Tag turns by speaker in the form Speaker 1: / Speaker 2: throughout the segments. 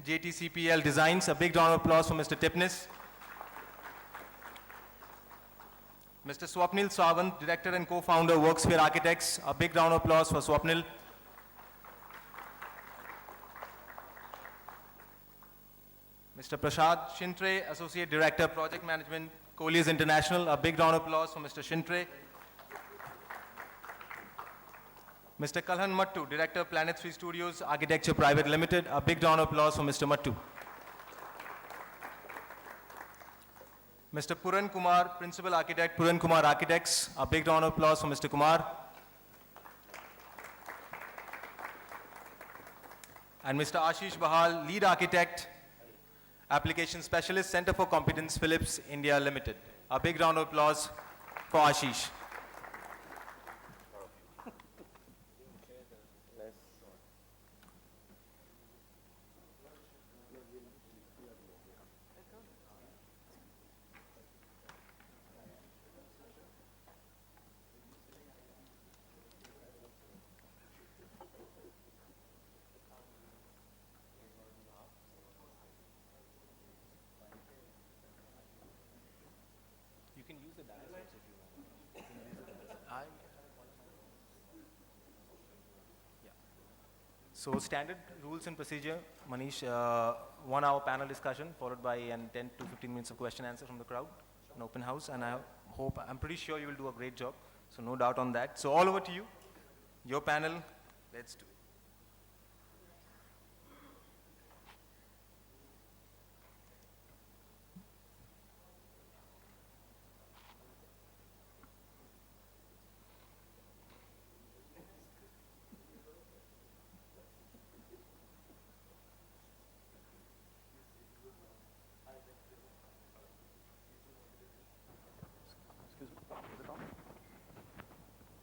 Speaker 1: JTCPL Designs. A big round of applause for Mr. Tipnis. Mr. Swapnil Sawant, Director and Co-Founder, Worksphere Architects. A big round of applause for Swapnil. Mr. Prashad Shintre, Associate Director, Project Management, Colliers International. A big round of applause for Mr. Shintre. Mr. Kalhan Mattu, Director, Planet 3 Studios, Architecture Private Limited. A big round of applause for Mr. Mattu. Mr. Puran Kumar, Principal Architect, Puran Kumar Architects. A big round of applause for Mr. Kumar. And Mr. Ashish Bahal, Lead Architect, Application Specialist, Center for Competence, Philips India Limited. A big round of applause for Ashish. You can use the diagrams if you want. You can use it. Yeah. So standard rules and procedure, Manish, 1 hour panel discussion followed by 10 to 15 minutes of question answer from the crowd, an open house, and I'm pretty sure you will do a great job. So no doubt on that. So all over to you, your panel, let's do it.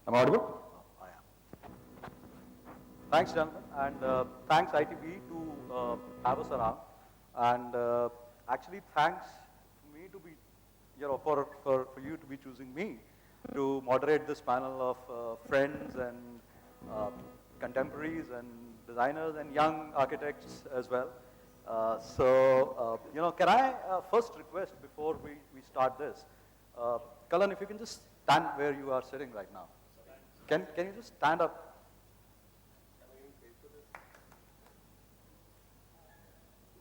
Speaker 2: Am I audible? I am. Thanks, gentlemen, and thanks ITB to have us around, and actually thanks for me to be, for you to be choosing me to moderate this panel of friends and contemporaries and designers and young architects as well. Can I first request before we start this, Kalan, if you can just stand where you are sitting right now. Can you just stand up?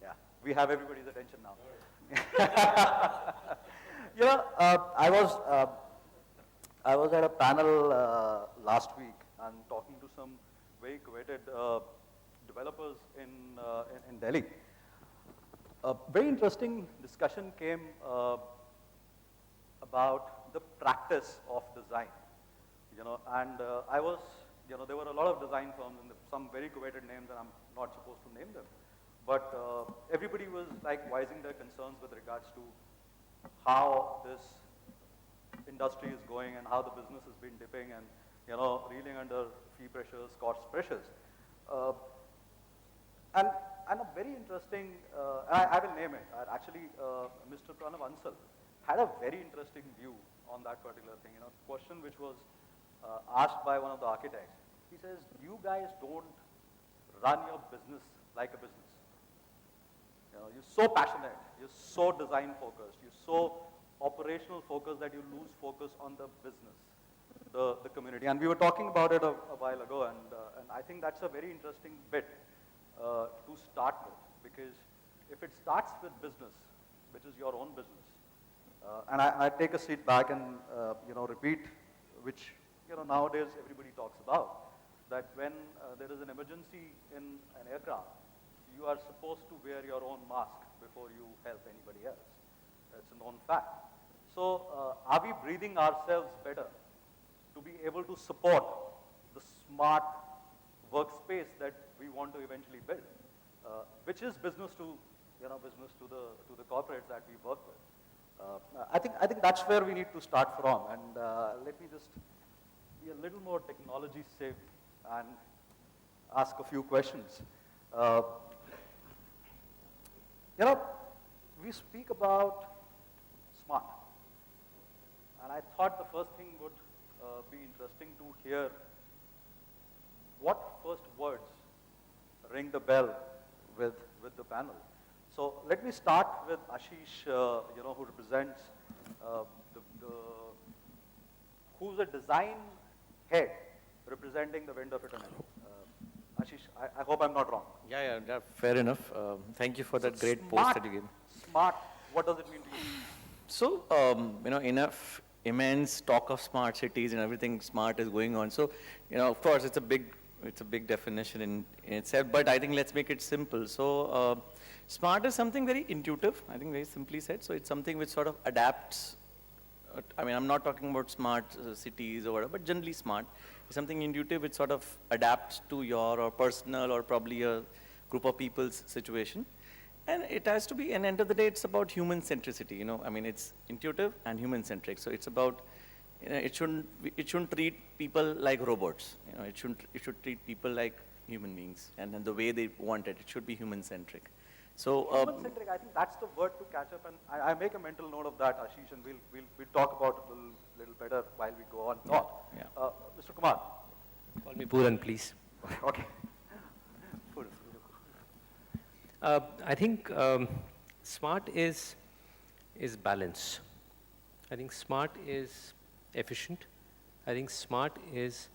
Speaker 2: Yeah, we have everybody's attention now. I was at a panel last week and talking to some very coveted developers in Delhi. A very interesting discussion came about the practice of design. I was, there were a lot of design firms and some very coveted names, and I'm not supposed to name them. But everybody was like voicing their concerns with regards to how this industry is going and how the business has been dipping and, reeling under fee pressures, cost pressures. And a very interesting, I will name it, actually Mr. Pranav Ansal had a very interesting view on that particular thing, question which was asked by one of the architects. He says, you guys don't run your business like a business. You're so passionate, you're so design focused, you're so operational focused that you lose focus on the business, the community. And we were talking about it a while ago, and I think that's a very interesting bit to start with, because if it starts with business, which is your own business, and I take a seat back and repeat, which nowadays everybody talks about, that when there is an emergency in an aircraft, you are supposed to wear your own mask before you help anybody else. That's a known fact. So are we breathing ourselves better to be able to support the smart workspace that we want to eventually build, which is business to the corporates that we work with. I think that's where we need to start from, and let me just be a little more technology savvy and ask a few questions. We speak about smart, and I thought the first thing would be interesting to hear what first words ring the bell with with the panel. So let me start with Ashish, who represents who's a design head representing the vendor fraternity. Ashish, I hope I'm not wrong.
Speaker 3: Yeah, fair enough. Thank you for that great post
Speaker 2: Smart,
Speaker 3: that you gave.
Speaker 2: Smart, what does it mean to you?
Speaker 3: So, enough immense talk of smart cities and everything smart is going on. So, of course, it's a big definition in itself, but I think let's make it simple. So, smart is something very intuitive, I think very simply said. So, it's something which sort of adapts. I'm not talking about smart cities or whatever, but generally smart. It's something intuitive which sort of adapts to your or personal or probably a group of people's situation. And it has to be, and end of the day, it's about human centricity, it's intuitive and human centric. So it's about, it shouldn't treat people like robots. It should treat people like human beings. And then the way they want it should be human centric. So,
Speaker 2: Human-centric, I think that's the word to catch up, and I make a mental note of that, Ashish, and we'll talk about it a little better while we go on.
Speaker 3: Yeah.
Speaker 2: Mr. Kumar.
Speaker 4: Call me Puran, please.
Speaker 2: Okay.
Speaker 4: I think smart is balance. I think smart is efficient. I think smart is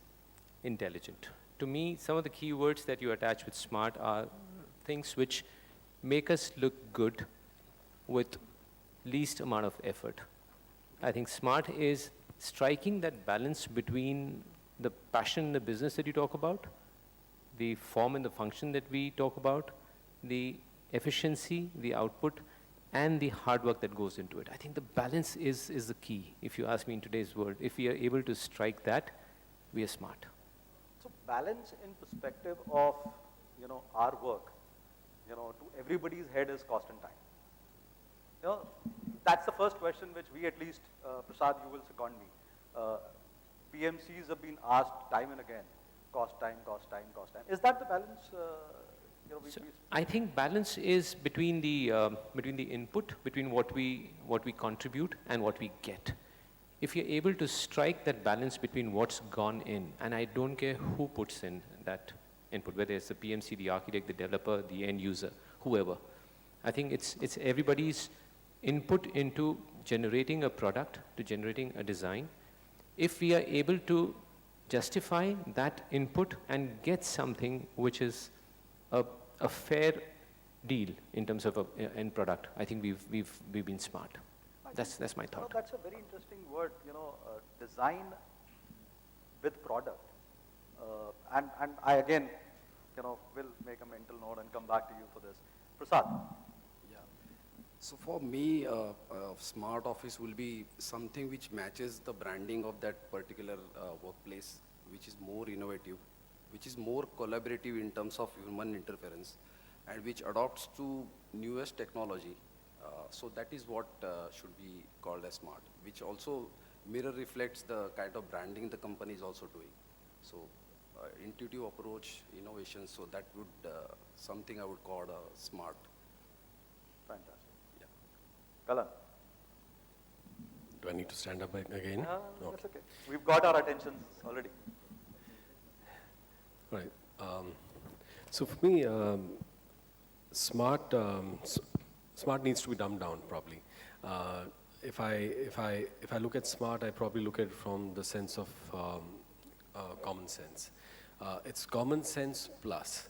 Speaker 4: intelligent. To me, some of the key words that you attach with smart are things which make us look good with least amount of effort. I think smart is striking that balance between the passion in the business that you talk about, the form and the function that we talk about, the efficiency, the output, and the hard work that goes into it. I think the balance is the key, if you ask me in today's world. If we are able to strike that, we are smart.
Speaker 2: So balance in perspective of, our work, to everybody's head is cost and time. That's the first question which we at least, Prasad, you will second me. PMCs have been asked time and again, cost, time, cost, time, cost, time. Is that the balance?
Speaker 4: I think balance is between the input, between what we contribute and what we get. If you're able to strike that balance between what's gone in, and I don't care who puts in that input, whether it's the PMC, the architect, the developer, the end user, whoever. I think it's everybody's input into generating a product, to generating a design. If we are able to justify that input and get something which is a fair deal in terms of an end product, I think we've been smart. That's my thought.
Speaker 2: That's a very interesting word, design with product. And I again, will make a mental note and come back to you for this. Prasad.
Speaker 5: Yeah. So for me, smart office will be something which matches the branding of that particular workplace, which is more innovative, which is more collaborative in terms of human interference, and which adopts to newest technology. So that is what should be called as smart, which also mirror reflects the kind of branding the company is also doing. So intuitive approach, innovation, so that would something I would call smart.
Speaker 2: Fantastic.
Speaker 5: Yeah.
Speaker 2: Kalan.
Speaker 6: Do I need to stand up again?
Speaker 2: That's okay. We've got our attention already.
Speaker 6: Right. So for me, smart needs to be dumbed down probably. If I look at smart, I probably look at it from the sense of common sense. It's common sense plus.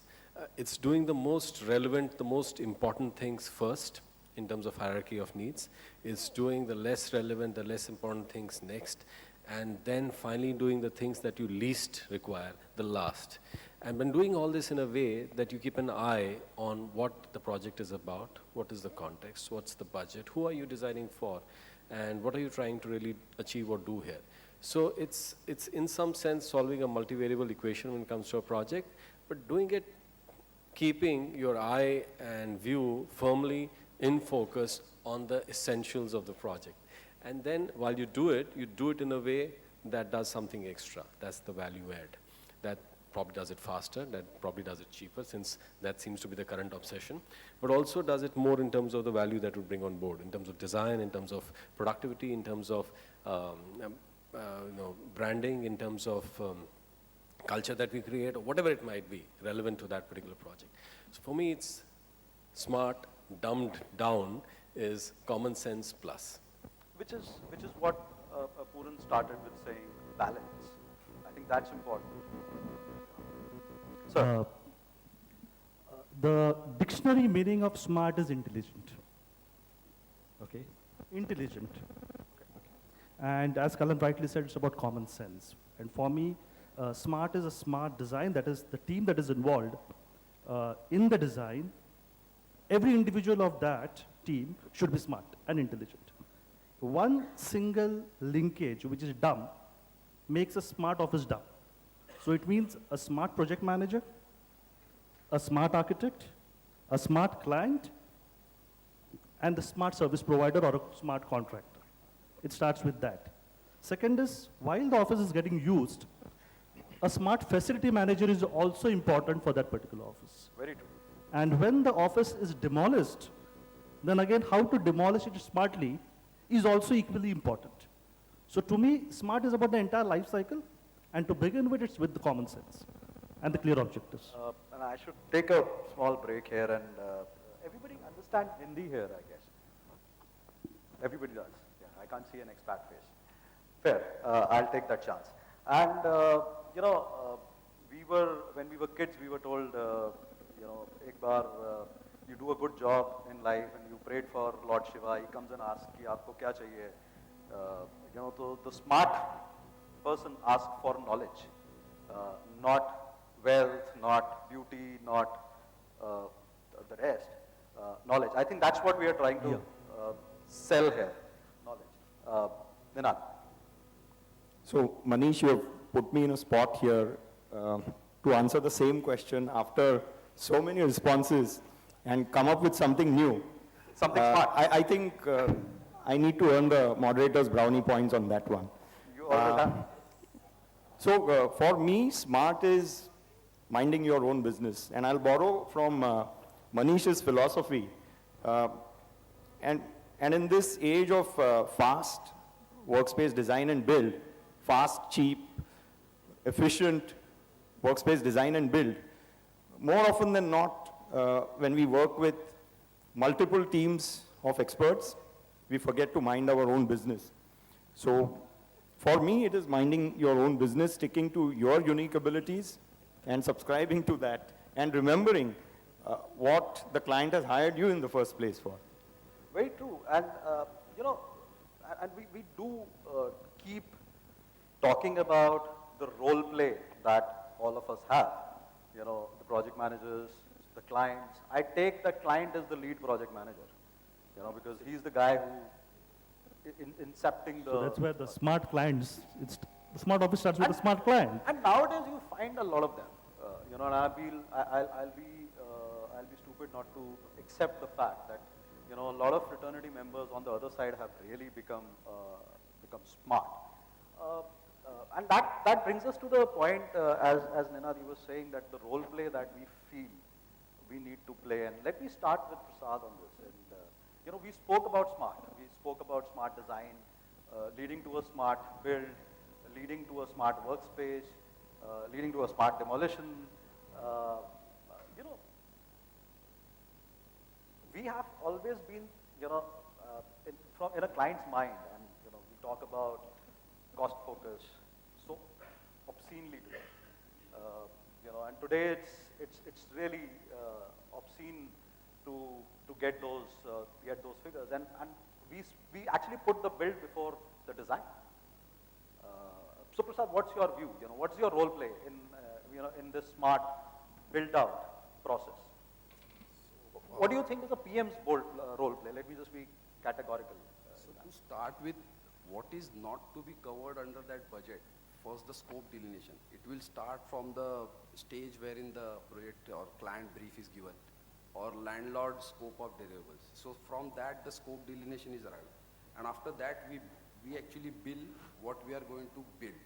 Speaker 6: It's doing the most relevant, the most important things first in terms of hierarchy of needs. It's doing the less relevant, the less important things next, and then finally doing the things that you least require, the last. And when doing all this in a way that you keep an eye on what the project is about, what is the context, what's the budget, who are you designing for, and what are you trying to really achieve or do here. So it's in some sense solving a multivariable equation when it comes to a project, but doing it keeping your eye and view firmly in focus on the essentials of the project. And then while you do it in a way that does something extra. That's the value add. That probably does it faster, that probably does it cheaper, since that seems to be the current obsession, but also does it more in terms of the value that would bring on board, in terms of design, in terms of productivity, in terms of branding, in terms of culture that we create, or whatever it might be relevant to that particular project. So for me, it's Smart, dumbed down, is common sense plus.
Speaker 2: Which is what Pooran started with saying, balance. I think that's important. Sir.
Speaker 7: The dictionary meaning of smart is intelligent. Okay? Intelligent. And as Kalan rightly said, it's about common sense. And for me, smart is a smart design. That is the team that is involved in the design. Every individual of that team should be smart and intelligent. One single linkage, which is dumb, makes a smart office dumb. So it means a smart project manager, a smart architect, a smart client, and the smart service provider or a smart contractor. It starts with that. Second is, while the office is getting used, a smart facility manager is also important for that particular office.
Speaker 2: Very true.
Speaker 7: And when the office is demolished, then again, how to demolish it smartly is also equally important. So to me, smart is about the entire life cycle, and to begin with, it's with the common sense and the clear objectives.
Speaker 2: And I should take a small break here, and everybody understands Hindi here, I guess. Everybody does. Yeah, I can't see an expat face. Fair. I'll take that chance. And when we were kids, we were told, ek baar, you do a good job in life, and you prayed for Lord Shiva. He comes and asks, ki aapko kya chahiye? So the smart person asks for knowledge, not wealth, not beauty, not the rest. Knowledge. I think that's what we are trying to sell here. Knowledge. Ninad.
Speaker 8: So, Manish, you have put me in a spot here to answer the same question after so many responses and come up with something new.
Speaker 2: Something smart.
Speaker 8: I think I need to earn the moderator's brownie points on that one.
Speaker 2: You always have.
Speaker 8: So, for me, smart is minding your own business. And I'll borrow from Manish's philosophy. And in this age of fast workspace design and build, fast, cheap, efficient workspace design and build, more often than not, when we work with multiple teams of experts, we forget to mind our own business. So for me, it is minding your own business, sticking to your unique abilities and subscribing to that and remembering what the client has hired you in the first place for.
Speaker 2: Very true. And, and we do keep talking about the role play that all of us have. The project managers, the clients. I take the client as the lead project manager, because he's the guy who incepting the...
Speaker 7: So that's where the smart clients, the smart office starts with the smart client.
Speaker 2: And nowadays you find a lot of them, and I'll be stupid not to accept the fact that, a lot of fraternity members on the other side have really become smart. And that brings us to the point, as Ninad was saying, that the role play that we feel we need to play. And let me start with Prasad on this. And, we spoke about smart. We spoke about smart design, leading to a smart build, leading to a smart workspace, leading to a smart demolition. We have always been, in a client's mind, and we talk about cost focus so obscenely today. And today it's really obscene to get those figures. And we actually put the build before the design. So Prasad, what's your view? What's your role play in this smart build out process? What do you think is a PM's role play? Let me just be categorical.
Speaker 5: So to start with, what is not to be covered under that budget? First, the scope delineation. It will start from the stage wherein the project or client brief is given, or landlord scope of deliverables. So from that, the scope delineation is arrived. And after that, we actually bill what we are going to build.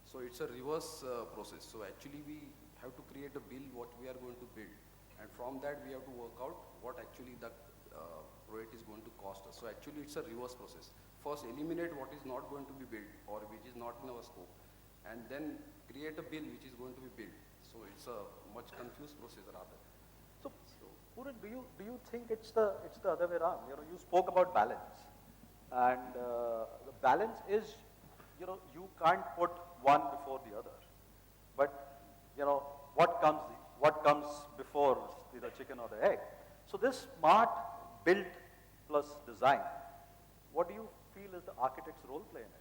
Speaker 5: So it's a reverse process. So actually, we have to create a bill what we are going to build. And from that, we have to work out what actually the project is going to cost us. So actually, it's a reverse process. First, eliminate what is not going to be built or which is not in our scope, and then create a bill which is going to be built. So it's a much confused process rather.
Speaker 2: So Pooran, do you think it's the other way around? You know, you spoke about balance, and the balance is, you know, you can't put one before the other. But you know, what comes before the chicken or the egg? So this smart build plus design, what do you feel is the architect's role play in it?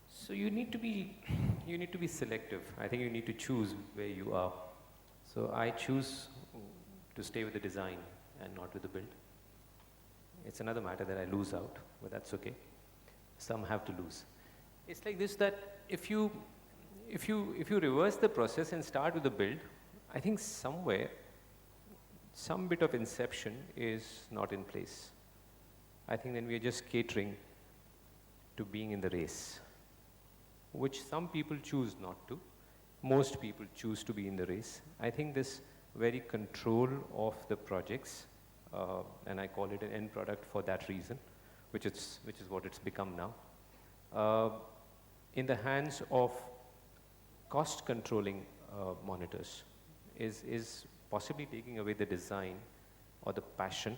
Speaker 4: So you need to be selective. I think you need to choose where you are. So I choose to stay with the design and not with the build. It's another matter that I lose out, but that's okay. Some have to lose. It's like this, that if you reverse the process and start with the build, I think somewhere, some bit of inception is not in place. I think then we are just catering to being in the race, which some people choose not to. Most people choose to be in the race. I think this very control of the projects, and I call it an end product for that reason, which is what it's become now, in the hands of cost controlling monitors is possibly taking away the design or the passion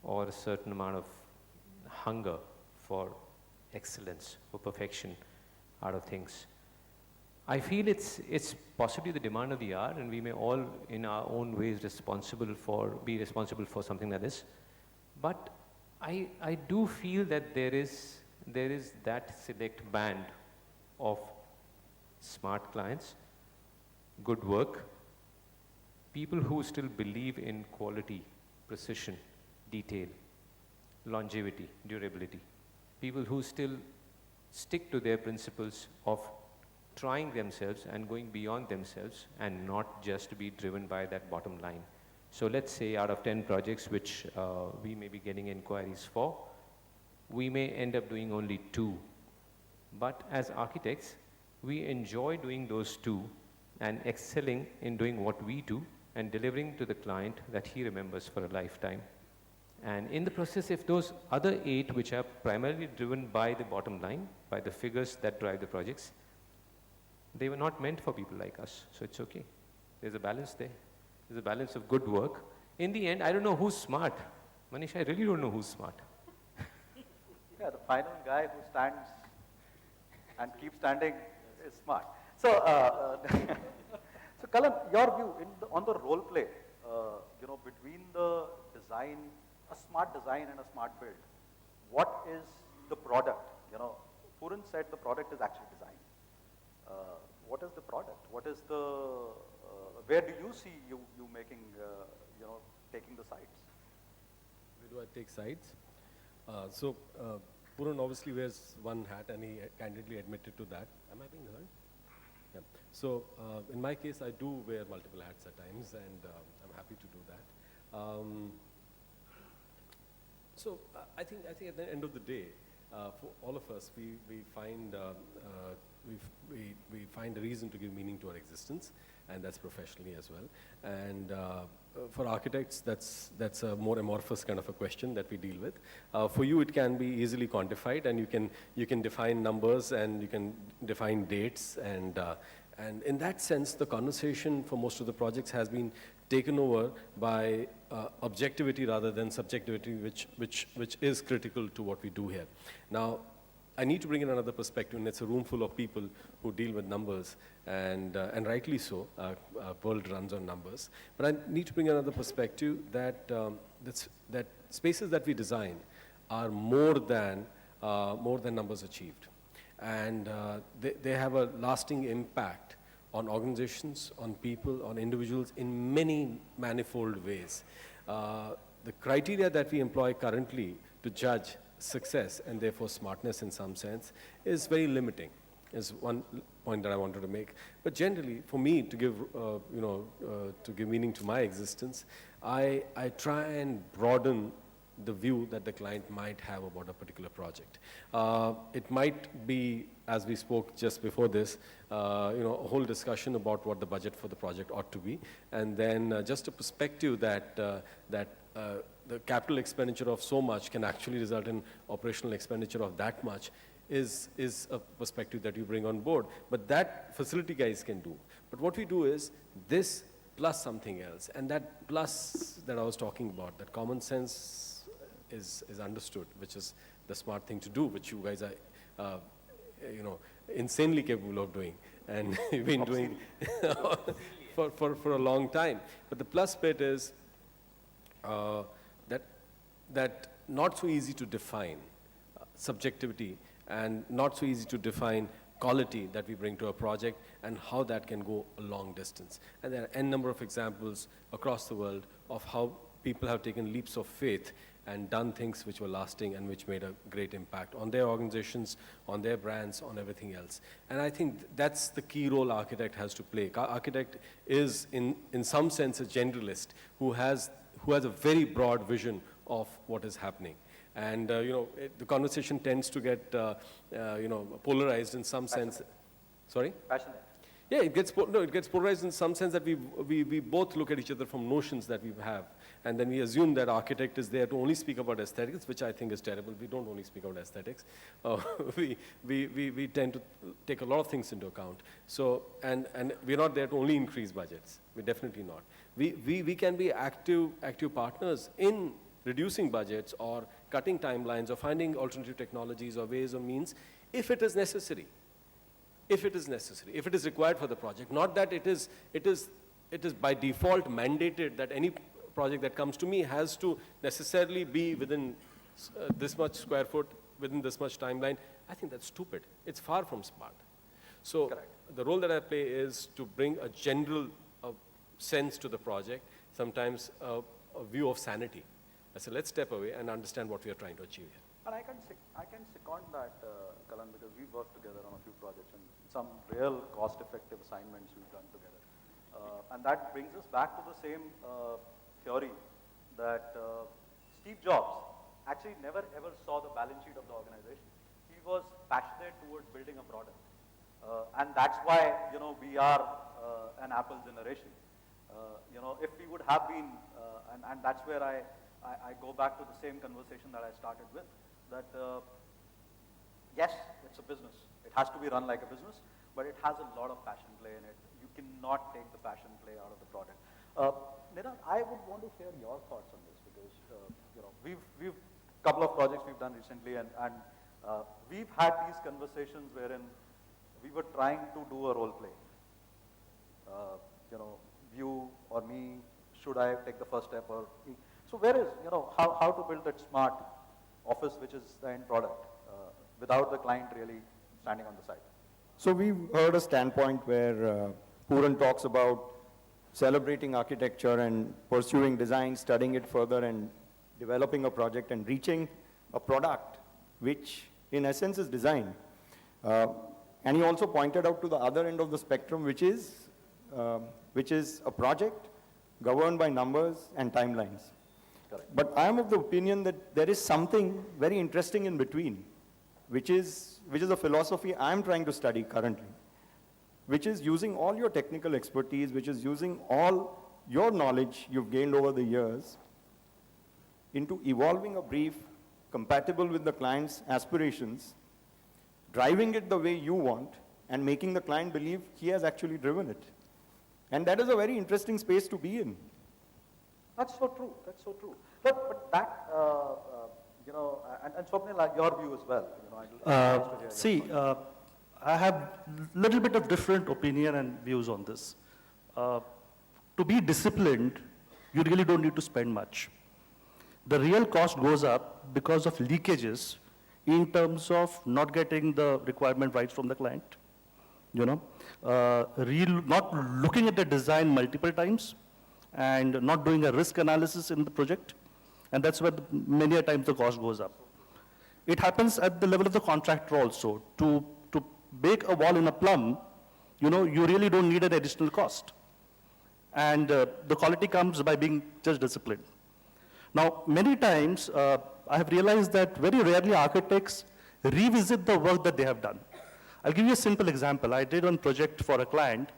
Speaker 4: or a certain amount of hunger for excellence, for perfection out of things. I feel it's possibly the demand of the hour, and we may all in our own ways be responsible for something like this. But I do feel that there is that select band of smart clients, good work, people who still believe in quality, precision, detail, longevity, durability, people who still stick to their principles of trying themselves and going beyond themselves and not just be driven by that bottom line. So let's say out of 10 projects which we may be getting inquiries for, we may end up doing only 2. But as architects, we enjoy doing those 2 and excelling in doing what we do and delivering to the client that he remembers for a lifetime. And in the process, if those other 8, which are primarily driven by the bottom line, by the figures that drive the projects, they were not meant for people like us, so it's okay. There's a balance there. There's a balance of good work. In the end, I don't know who's smart. Manish, I really don't know who's smart.
Speaker 2: Yeah, the final guy who stands and keeps standing is smart. So, so Kalan, your view on the role play, you know, between the design, a smart design and a smart build, what is the product? You know, Pooran said the product is actually design. What is the product? What is the, where do you see you making, you know, taking the sides?
Speaker 6: Where do I take sides? Pooran obviously wears one hat, and he candidly admitted to that. Am I being heard? Yeah. So in my case, I do wear multiple hats at times, and I'm happy to do that. I think at the end of the day, for all of us, we find we find a reason to give meaning to our existence, and that's professionally as well. And for architects, that's a more amorphous kind of a question that we deal with. For you, it can be easily quantified, and you can define numbers, and you can define dates, and in that sense, the conversation for most of the projects has been taken over by objectivity rather than subjectivity, which is critical to what we do here. Now, I need to bring in another perspective, and it's a room full of people who deal with numbers, and rightly so. Our world runs on numbers. But I need to bring another perspective that that spaces that we design are more than numbers achieved, and they have a lasting impact on organizations, on people, on individuals in many manifold ways. The criteria that we employ currently to judge success and therefore smartness in some sense is very limiting, is one point that I wanted to make. But generally, for me to give, to give meaning to my existence, I try and broaden the view that the client might have about a particular project. It might be, as we spoke just before this, a whole discussion about what the budget for the project ought to be, and then just a perspective that the capital expenditure of so much can actually result in operational expenditure of that much is a perspective that you bring on board. But that facility guys can do. But what we do is, this plus something else. And that plus that I was talking about, that common sense is understood, which is the smart thing to do, which you guys are, you know, insanely capable of doing. And you've been doing for a long time. But the plus bit is that not so easy to define subjectivity, and not so easy to define quality that we bring to a project, and how that can go a long distance. And there are n number of examples across the world of how people have taken leaps of faith and done things which were lasting and which made a great impact on their organizations, on their brands, on everything else. And I think that's the key role architect has to play. Architect is, in some sense, a generalist who has a very broad vision of what is happening. And you know, the conversation tends to get you know, polarized in some sense. Sorry?
Speaker 2: Passionate.
Speaker 6: Yeah, it gets polarized in some sense that we both look at each other from notions that we have, and then we assume that architect is there to only speak about aesthetics, which I think is terrible. We don't only speak about aesthetics. We tend to take a lot of things into account. So, and we're not there to only increase budgets. We're definitely not. We can be active partners in reducing budgets or cutting timelines or finding alternative technologies or ways or means if it is necessary. If it is necessary, if it is required for the project. Not that it is by default mandated that any project that comes to me has to necessarily be within this much square foot, within this much timeline. I think that's stupid. It's far from smart. So
Speaker 2: Correct.
Speaker 6: the role that I play is to bring a general sense to the project, sometimes a view of sanity. I say, let's step away and understand what we are trying to achieve here.
Speaker 2: And I can second that, Kalan, because we've worked together on a few projects and some real cost-effective assignments we've done together. And that brings us back to the same theory that Steve Jobs actually never ever saw the balance sheet of the organization. He was passionate towards building a product. And that's why, you know, we are an Apple generation. You know, if we would have been, and that's where I go back to the same conversation that I started with, that yes, it's a business. It has to be run like a business, but it has a lot of passion play in it. You cannot take the passion play out of the product. Nirant, I would want to hear your thoughts on this because, you know, we've couple of projects we've done recently and we've had these conversations wherein we were trying to do a role play. You know, you or me, should I take the first step or me? So where is, you know, how to build that smart office which is the end product without the client really standing on the side?
Speaker 8: So we've heard a standpoint where Pooran talks about celebrating architecture and pursuing design, studying it further and developing a project and reaching a product which in essence is design. And he also pointed out to the other end of the spectrum which is a project governed by numbers and timelines.
Speaker 2: Correct.
Speaker 8: But I am of the opinion that there is something very interesting in between, which is a philosophy I am trying to study currently, which is using all your technical expertise, which is using all your knowledge you've gained over the years into evolving a brief compatible with the client's aspirations, driving it the way you want, and making the client believe he has actually driven it. And that is a very interesting space to be in.
Speaker 2: That's so true. That's so true. But that, you know, and Swapnil, your view as well. You know, I'd like to hear
Speaker 7: See, I have a little bit of different opinion and views on this. To be disciplined, you really don't need to spend much. The real cost goes up because of leakages in terms of not getting the requirement right from the client, you know, not looking at the design multiple times and not doing a risk analysis in the project. And that's where many a times the cost goes up. It happens at the level of the contractor also. To bake a wall in a plum, you know, you really don't need an additional cost. And the quality comes by being just disciplined. Now, many times, I have realized that very rarely architects revisit the work that they have done. I'll give you a simple example. I did one project for a client,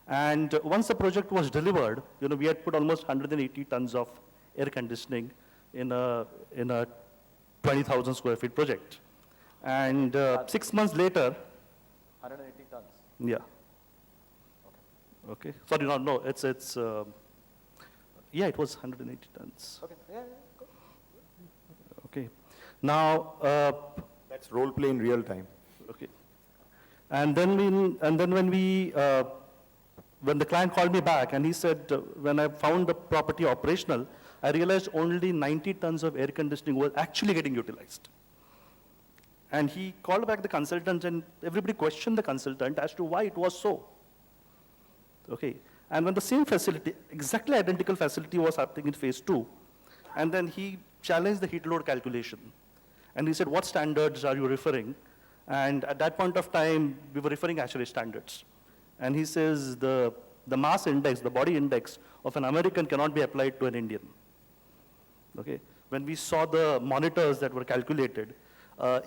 Speaker 7: and once the project was delivered, you know, we had put almost 180 tons of air conditioning in a 20,000 square feet project. And 6 months later,
Speaker 2: 180 tons.
Speaker 7: yeah. Okay, sorry, no, yeah, it was 180 tons.
Speaker 2: Okay, yeah, go.
Speaker 7: Okay, now,
Speaker 8: That's role play in real time.
Speaker 7: okay. And then when the client called me back and he said, when I found the property operational, I realized only 90 tons of air conditioning was actually getting utilized. And he called back the consultant and everybody questioned the consultant as to why it was so. Okay, and when the same facility, exactly identical facility was happening in phase 2, and then he challenged the heat load calculation. And he said, what standards are you referring? And at that point of time, we were referring ASHRAE standards. And he says the mass index, the body index of an American cannot be applied to an Indian. Okay? When we saw the monitors that were calculated,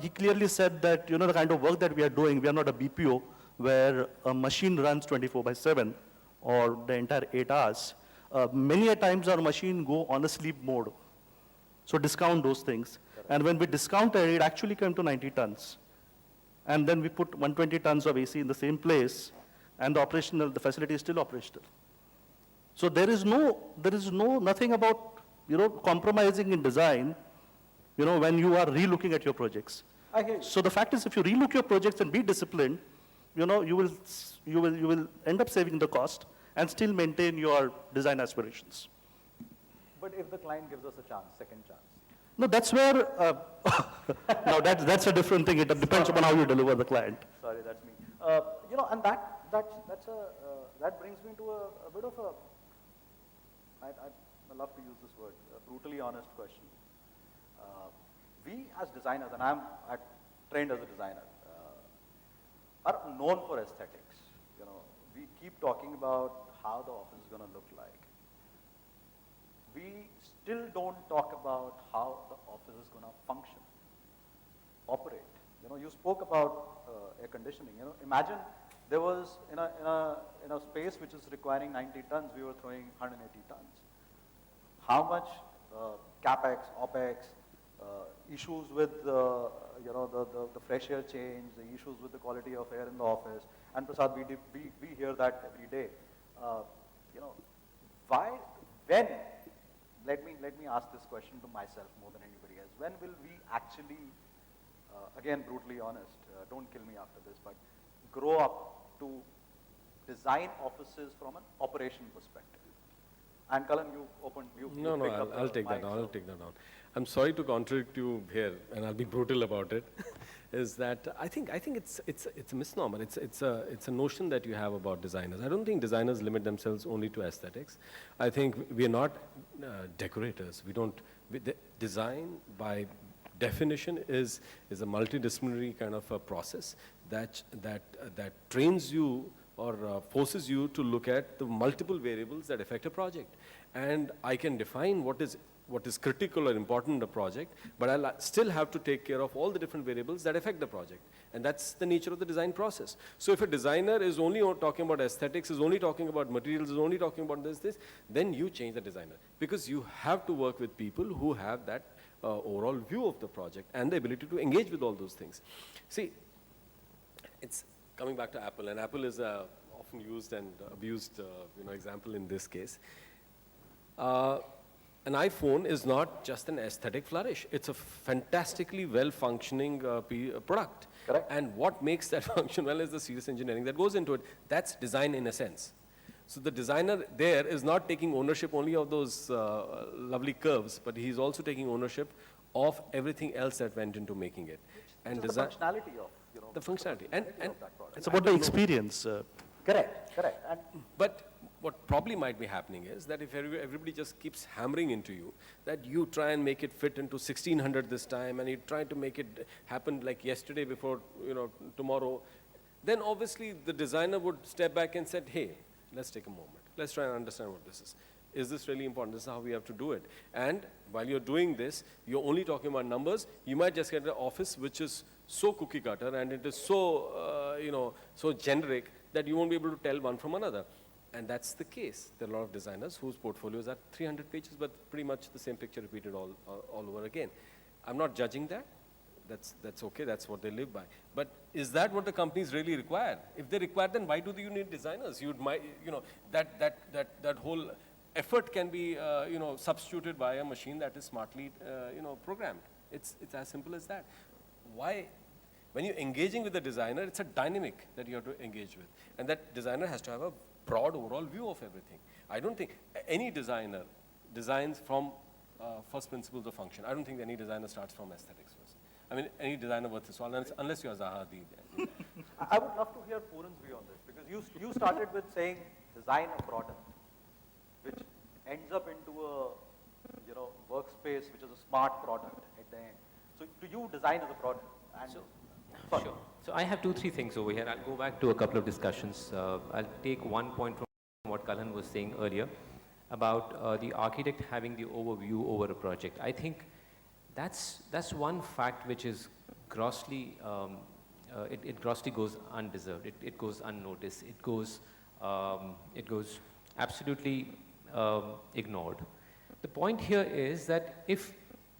Speaker 7: he clearly said that, the kind of work that we are doing, we are not a BPO where a machine runs 24/7 or the entire 8 hours. Many a times our machine go on a sleep mode. So discount those things. And when we discounted, it actually came to 90 tons. And then we put 120 tons of AC in the same place, and the facility is still operational. So there is nothing about, compromising in design, when you are relooking at your projects.
Speaker 2: I hear you.
Speaker 7: So the fact is, if you relook your projects and be disciplined, you will end up saving the cost and still maintain your design aspirations.
Speaker 2: But if the client gives us a chance, second chance.
Speaker 7: No, that's where, now that's a different thing. It depends upon how you deliver the client.
Speaker 2: Sorry, that's me. And that brings me to a bit of a, I love to use this word, a brutally honest question. We as designers, and I'm trained as a designer, are known for aesthetics. We keep talking about how the office is going to look like. We still don't talk about how the office is going to function, operate. You spoke about air conditioning. Imagine there was in a space which is requiring 90 tons, we were throwing 180 tons. How much capex, opex, issues with the fresh air change, the issues with the quality of air in the office. And Prasad, we hear that every day. When? Let me ask this question to myself more than anybody else. When will we actually, again brutally honest, don't kill me after this, but grow up to design offices from an operation perspective? And Kalan, you
Speaker 6: No,
Speaker 2: picked up
Speaker 6: I'll
Speaker 2: the
Speaker 6: take that
Speaker 2: mic,
Speaker 6: down. I'll
Speaker 2: so-
Speaker 6: take that down. I'm sorry to contradict you here, and I'll be brutal about it. Is that I think it's a misnomer. It's a notion that you have about designers. I don't think designers limit themselves only to aesthetics. I think we are not decorators. Design by definition is a multidisciplinary kind of a process that trains you or forces you to look at the multiple variables that affect a project. And I can define what is critical or important in the project, but I'll still have to take care of all the different variables that affect the project. And that's the nature of the design process. So if a designer is only talking about aesthetics, is only talking about materials, is only talking about this, then you change the designer. Because you have to work with people who have that overall view of the project and the ability to engage with all those things. See, it's coming back to Apple, and Apple is a often used and abused example in this case. An iPhone is not just an aesthetic flourish. It's a fantastically well-functioning product.
Speaker 2: Correct.
Speaker 6: And what makes that function well is the serious engineering that goes into it. That's design in a sense. So the designer there is not taking ownership only of those lovely curves, but he's also taking ownership of everything else that went into making it. And
Speaker 2: Which is the functionality of,
Speaker 6: the functionality. And
Speaker 2: of that product.
Speaker 7: It's about the experience.
Speaker 2: Correct. And
Speaker 6: But what probably might be happening is that if everybody just keeps hammering into you, that you try and make it fit into 1600 this time, and you try to make it happen like yesterday before, tomorrow, then obviously the designer would step back and said, hey, let's take a moment. Let's try and understand what this is. Is this really important? This is how we have to do it. And while you're doing this, you're only talking about numbers. You might just get an office which is so cookie cutter and it is so, so generic that you won't be able to tell one from another. And that's the case. There are a lot of designers whose portfolios are 300 pages, but pretty much the same picture repeated all over again. I'm not judging that. that's okay, that's what they live by. But is that what the companies really require? If they require, then why do you need designers? That whole effort can be, substituted by a machine that is smartly, programmed. It's as simple as that. Why? When you're engaging with a designer, it's a dynamic that you have to engage with. And that designer has to have a broad overall view of everything. I don't think any designer designs from first principles of function. I don't think any designer starts from aesthetics first. I mean, any designer worth his salt, unless you're Zaha Hadid.
Speaker 2: I would love to hear Pooran's view on this, because you started with saying design a product, which ends up into a workspace which is a smart product at the end. So to you, design is a product. And sorry.
Speaker 4: Sure. So I have 2-3 things over here. I'll go back to a couple of discussions. I'll take one point from what Kalan was saying earlier about the architect having the overview over a project. I think that's one fact which is grossly, it grossly goes undeserved. It goes unnoticed. It goes absolutely ignored. The point here is that if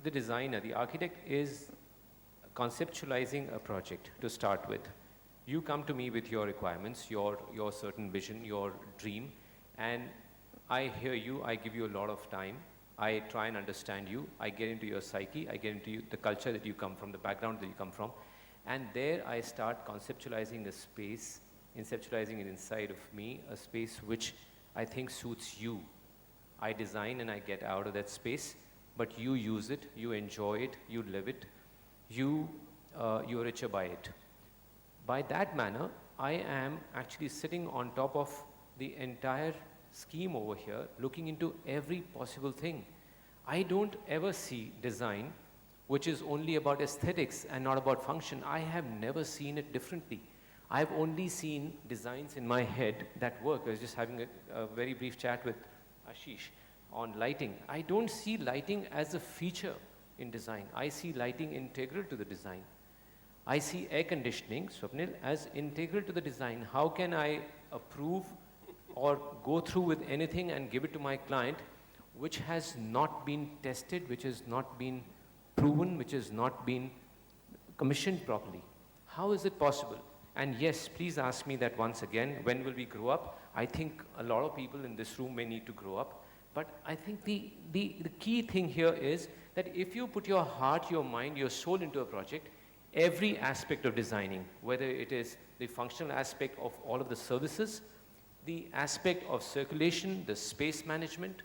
Speaker 4: the designer, the architect is conceptualizing a project to start with, you come to me with your requirements, your certain vision, your dream, and I hear you, I give you a lot of time, I try and understand you, I get into your psyche, I get into the culture that you come from, the background that you come from, and there I start conceptualizing a space, conceptualizing it inside of me, a space which I think suits you. I design and I get out of that space, but you use it, you enjoy it, you live it, you're richer by it. By that manner, I am actually sitting on top of the entire scheme over here, looking into every possible thing. I don't ever see design which is only about aesthetics and not about function. I have never seen it differently. I've only seen designs in my head that work. I was just having a very brief chat with Ashish on lighting. I don't see lighting as a feature in design. I see lighting integral to the design. I see air conditioning, Swapnil, as integral to the design. How can I approve or go through with anything and give it to my client which has not been tested, which has not been proven, which has not been commissioned properly? How is it possible? And yes, please ask me that once again, when will we grow up? I think a lot of people in this room may need to grow up. But I think the key thing here is that if you put your heart, your mind, your soul into a project, every aspect of designing, whether it is the functional aspect of all of the services, the aspect of circulation, the space management,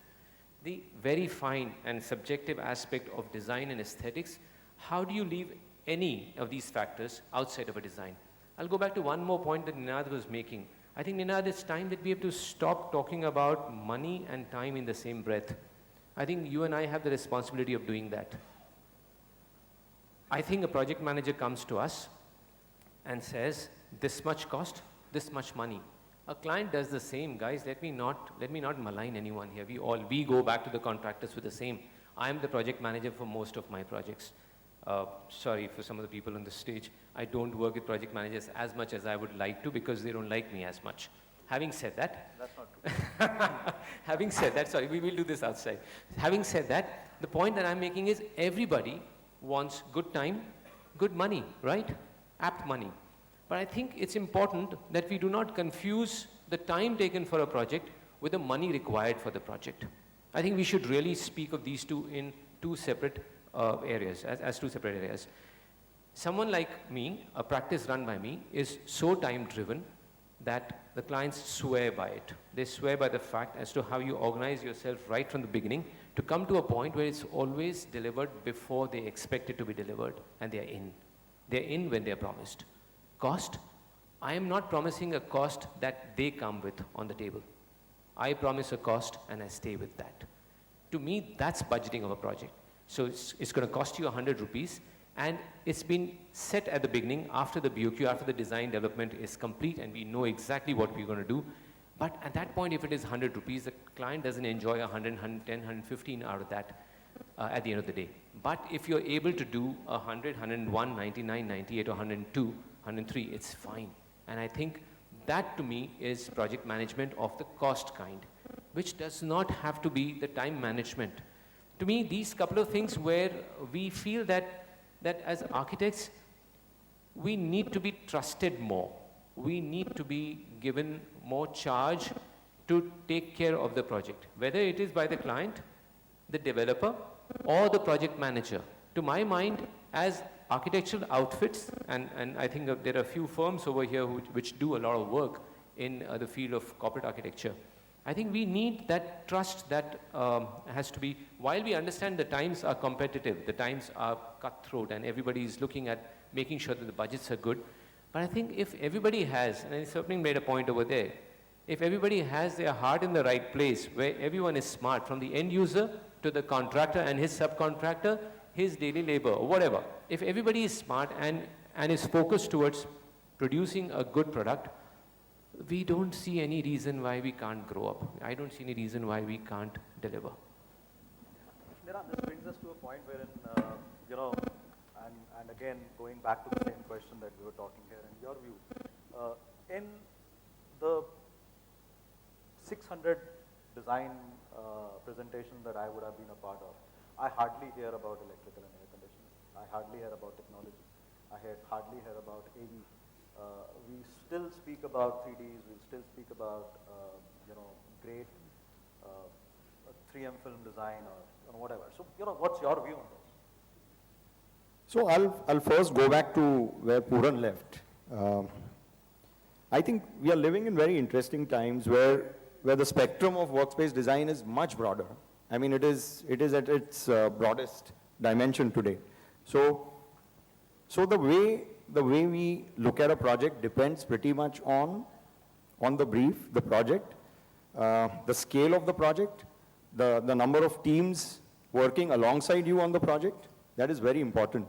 Speaker 4: the very fine and subjective aspect of design and aesthetics, how do you leave any of these factors outside of a design? I'll go back to one more point that Ninad was making. I think, Ninad, it's time that we have to stop talking about money and time in the same breath. I think you and I have the responsibility of doing that. I think a project manager comes to us and says, this much cost, this much money. A client does the same, guys. Let me not malign anyone here. We go back to the contractors with the same. I'm the project manager for most of my projects. Sorry for some of the people on the stage. I don't work with project managers as much as I would like to because they don't like me as much. Having said that,
Speaker 2: That's not true.
Speaker 4: having said that, sorry, we will do this outside. Having said that, the point that I'm making is everybody wants good time, good money, right? Apt money. But I think it's important that we do not confuse the time taken for a project with the money required for the project. I think we should really speak of these two in two separate areas, as two separate areas. Someone like me, a practice run by me, is so time-driven that the clients swear by it. They swear by the fact as to how you organize yourself right from the beginning to come to a point where it's always delivered before they expect it to be delivered, and they're in. They're in when they're promised. Cost? I am not promising a cost that they come with on the table. I promise a cost and I stay with that. To me, that's budgeting of a project. So it's going to cost you 100 rupees, and it's been set at the beginning after the BOQ, after the design development is complete and we know exactly what we're going to do. But at that point, if it is 100 rupees, the client doesn't enjoy 100, 110, 115 out of that at the end of the day. But if you're able to do 100, 101, 99, 98, or 102, 103, it's fine. And I think that to me is project management of the cost kind, which does not have to be the time management. To me, these couple of things where we feel that that as architects, we need to be trusted more. We need to be given more charge to take care of the project, whether it is by the client, the developer, or the project manager. To my mind, as architectural outfits, and I think there are a few firms over here which do a lot of work in the field of corporate architecture, I think we need that trust that has to be, while we understand the times are competitive, the times are cutthroat, and everybody is looking at making sure that the budgets are good. But I think if everybody has, and certainly made a point over there, if everybody has their heart in the right place, where everyone is smart, from the end user to the contractor and his subcontractor, his daily labor, or whatever, if everybody is smart and is focused towards producing a good product, we don't see any reason why we can't grow up. I don't see any reason why we can't deliver.
Speaker 2: Niran, this brings us to a point wherein, you know, and again, going back to the same question that we were talking here, in your view, in the 600 design presentations that I would have been a part of, I hardly hear about electrical and air conditioning. I hardly hear about technology. I hardly hear about AV. We still speak about 3Ds. We still speak about, you know, great 3M film design or whatever. So, you know, what's your view on this?
Speaker 8: So I'll first go back to where Pooran left. I think we are living in very interesting times where the spectrum of workspace design is much broader. I mean, it is at its broadest dimension today. So the way we look at a project depends pretty much on the brief, the project, the scale of the project, the number of teams working alongside you on the project. That is very important.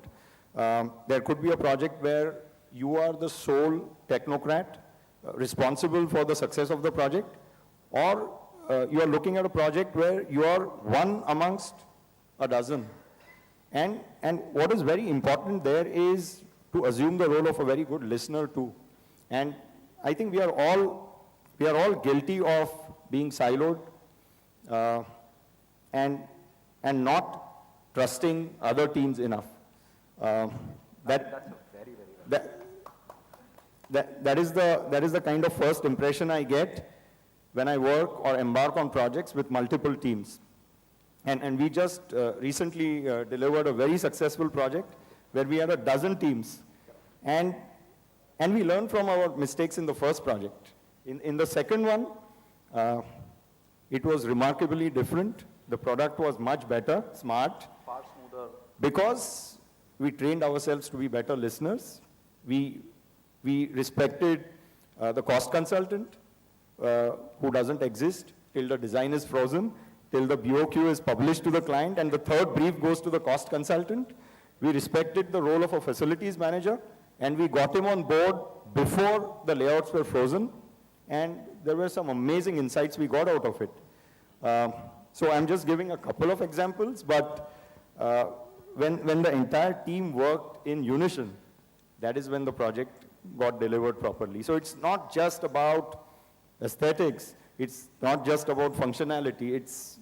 Speaker 8: There could be a project where you are the sole technocrat responsible for the success of the project, or you are looking at a project where you are one amongst a dozen. And what is very important there is to assume the role of a very good listener too. And I think we are all guilty of being siloed and not trusting other teams enough. That's a very, very that is the kind of first impression I get when I work or embark on projects with multiple teams. And we just recently delivered a very successful project where we had a dozen teams. And we learned from our mistakes in the first project. In the second one, it was remarkably different. The product was much better, smart.
Speaker 2: Far smoother.
Speaker 8: Because we trained ourselves to be better listeners. We respected the cost consultant, who doesn't exist till the design is frozen, till the BOQ is published to the client, and the third brief goes to the cost consultant. We respected the role of a facilities manager, and we got him on board before the layouts were frozen, and there were some amazing insights we got out of it. So I'm just giving a couple of examples, but when the entire team worked in unison, that is when the project got delivered properly. So it's not just about aesthetics, it's not just about functionality,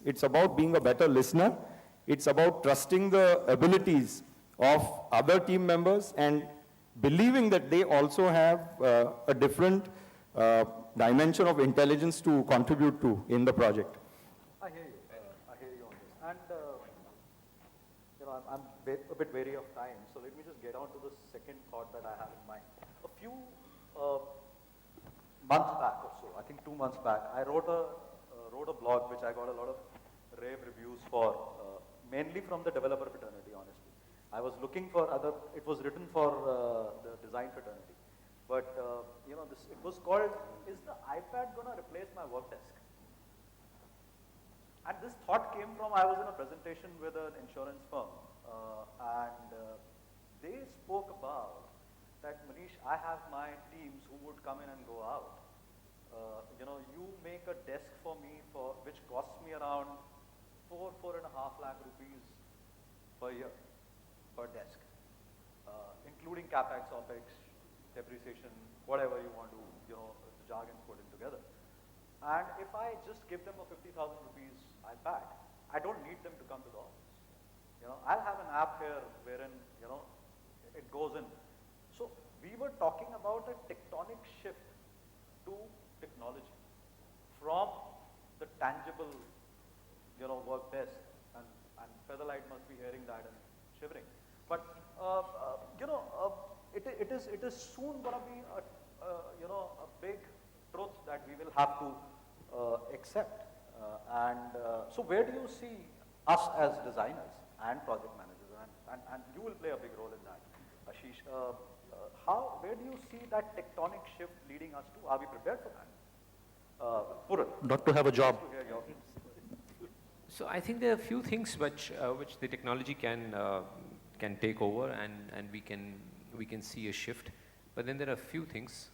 Speaker 8: it's about being a better listener, it's about trusting the abilities of other team members and believing that they also have a different dimension of intelligence to contribute to in the project.
Speaker 2: I hear you on this. And, you know, I'm a bit wary of time, so let me just get on to the second thought that I have in mind. A few months back or so, I think 2 months back, I wrote a blog which I got a lot of rave reviews for, mainly from the developer fraternity, honestly. I was looking for it was written for the design fraternity. But, you know, it was called, "Is the iPad gonna replace my work desk?" And this thought came from, I was in a presentation with an insurance firm, and they spoke about that, "Manish, I have my teams who would come in and go out. You know, you make a desk for me which costs me around 4.5 lakh rupees per year per desk, including capex, opex, depreciation, whatever you want to, you know, the jargon put in together. And if I just give them a 50,000 rupees iPad, I don't need them to come to the office. I'll have an app here wherein, it goes in. So we were talking about a tectonic shift to technology from the tangible, work desk, and Featherlight must be hearing that and shivering. But, it is soon going to be a big truth that we will have to accept. So where do you see us as designers and project managers, and you will play a big role in that, Ashish. Where do you see that tectonic shift leading us to? Are we prepared for that? Puran.
Speaker 7: Not to have a job.
Speaker 2: To hear your views.
Speaker 4: So I think there are a few things which the technology can take over, and we can see a shift. But then there are a few things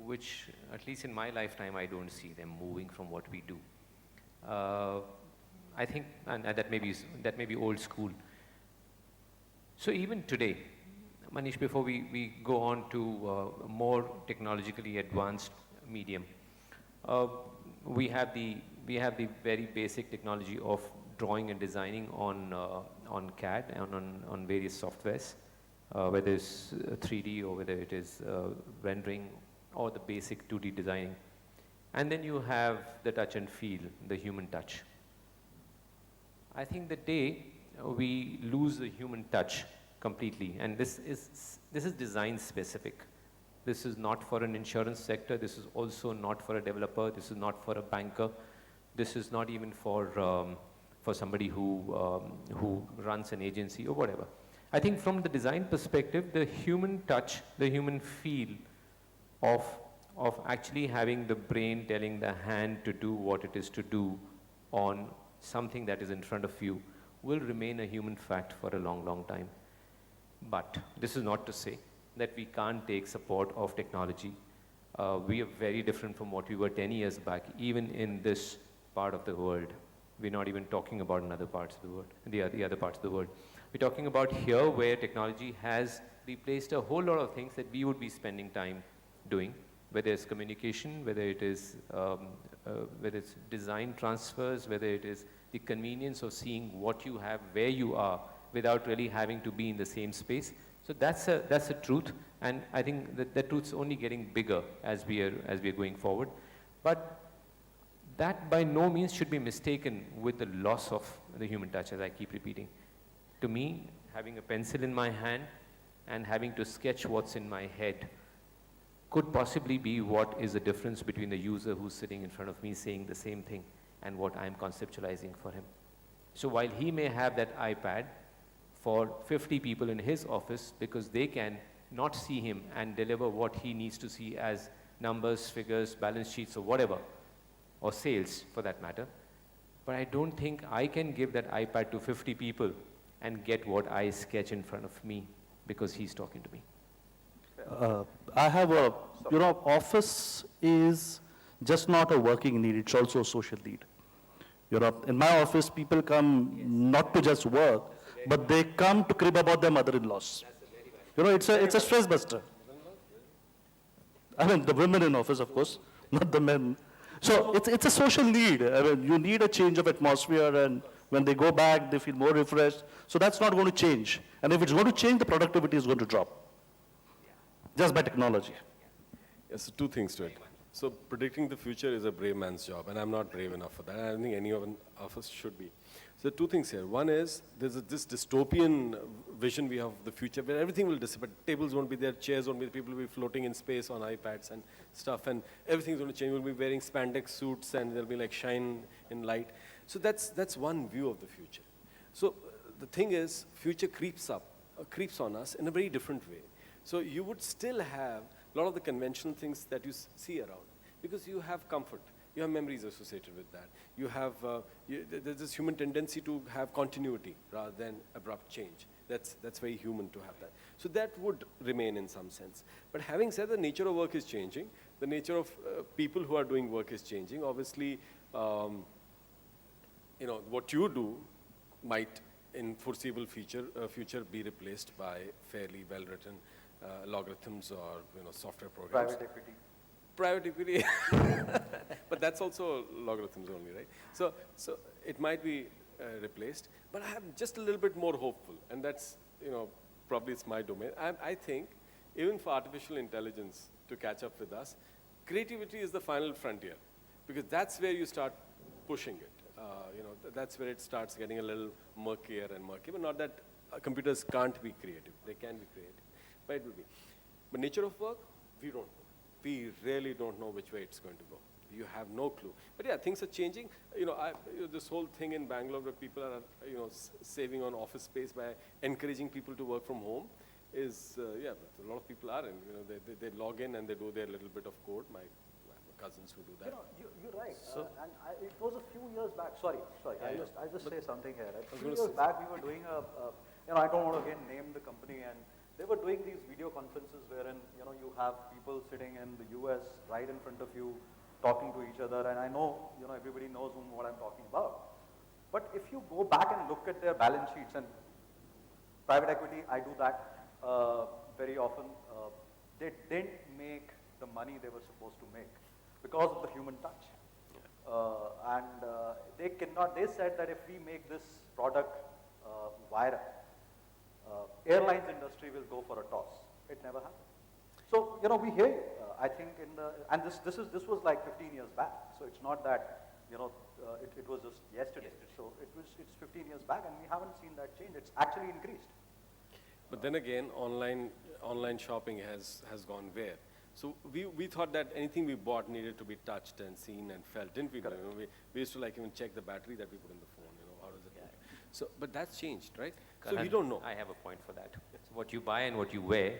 Speaker 4: which, at least in my lifetime, I don't see them moving from what we do. I think, and that may be old school. So even today, Manish, before we go on to a more technologically advanced medium, we have the very basic technology of drawing and designing on CAD and on various softwares, whether it's 3D or whether it is rendering or the basic 2D designing. And then you have the touch and feel, the human touch. I think the day we lose the human touch completely, and this is design specific. This is not for an insurance sector. This is also not for a developer. This is not for a banker. This is not even for somebody who runs an agency or whatever. I think from the design perspective, the human touch, the human feel of actually having the brain telling the hand to do what it is to do on something that is in front of you will remain a human fact for a long, long time. But this is not to say that we can't take support of technology. We are very different from what we were 10 years back, even in this part of the world. We're not even talking about in other parts of the world, the other parts of the world. We're talking about here where technology has replaced a whole lot of things that we would be spending time doing, whether it's communication, whether it's design transfers, whether it is the convenience of seeing what you have, where you are, without really having to be in the same space. So that's a truth, and I think that truth's only getting bigger as we are going forward. But that by no means should be mistaken with the loss of the human touch, as I keep repeating. To me, having a pencil in my hand and having to sketch what's in my head could possibly be what is the difference between the user who's sitting in front of me saying the same thing and what I'm conceptualizing for him. So while he may have that iPad for 50 people in his office because they can not see him and deliver what he needs to see as numbers, figures, balance sheets or whatever, or sales for that matter, but I don't think I can give that iPad to 50 people and get what I sketch in front of me because he's talking to me.
Speaker 7: I have office is just not a working need, it's also a social need. In my office, people come not to just work, but they come to crib about their mother-in-laws. It's a stress buster. I mean, the women in office, of course, not the men. So it's a social need. I mean, you need a change of atmosphere, and when they go back, they feel more refreshed. So that's not going to change. And if it's going to change, the productivity is going to drop. Just by technology.
Speaker 6: Yes, so two things to it. So predicting the future is a brave man's job, and I'm not brave enough for that. I don't think any of us should be. So two things here. One is there's this dystopian vision we have of the future where everything will disappear. Tables won't be there, chairs won't be there, people will be floating in space on iPads and stuff, and everything's going to change. We'll be wearing spandex suits, and there'll be like shine in light. So that's one view of the future. So the thing is, future creeps on us in a very different way. So you would still have a lot of the conventional things that you see around because you have comfort. You have memories associated with that. You have, there's this human tendency to have continuity rather than abrupt change. That's very human to have that. So that would remain in some sense. But having said, the nature of work is changing. The nature of people who are doing work is changing. Obviously, what you do might in foreseeable future be replaced by fairly well-written logarithms or software programs. Private equity, but that's also logarithms only, right? So it might be replaced, but I am just a little bit more hopeful, and that's, probably it's my domain. I think even for artificial intelligence to catch up with us, creativity is the final frontier, because that's where you start pushing it. That's where it starts getting a little murkier and murkier, but not that computers can't be creative. They can be creative, but it will be. But nature of work, we don't know. We really don't know which way it's going to go. You have no clue. But yeah, things are changing. This whole thing in Bangalore where people are, saving on office space by encouraging people to work from home is, a lot of people are, and they log in and they do their little bit of code. My cousins who do that.
Speaker 2: You're right. It was a few years back. Sorry. I'll just say something here. A few
Speaker 6: gonna
Speaker 2: years back, we were doing I don't want to again name the company, and they were doing these video conferences wherein, you have people sitting in the US right in front of you, talking to each other, and I know, everybody knows what I'm talking about. But if you go back and look at their balance sheets, and private equity, I do that very often, they didn't make the money they were supposed to make because of the human touch. They said that if we make this product viral, airlines industry will go for a toss. It never happened. So, we hear you. I think this was like 15 years back. So it's not that, it was just yesterday. So it's 15 years back, and we haven't seen that change. It's actually increased.
Speaker 6: But then again, online shopping has gone where? So we thought that anything we bought needed to be touched and seen and felt, didn't we? We used to even check the battery that we put in the phone, how does it work? So, but that's changed, right? So we don't know.
Speaker 4: I have a point for that. So what you buy and what you wear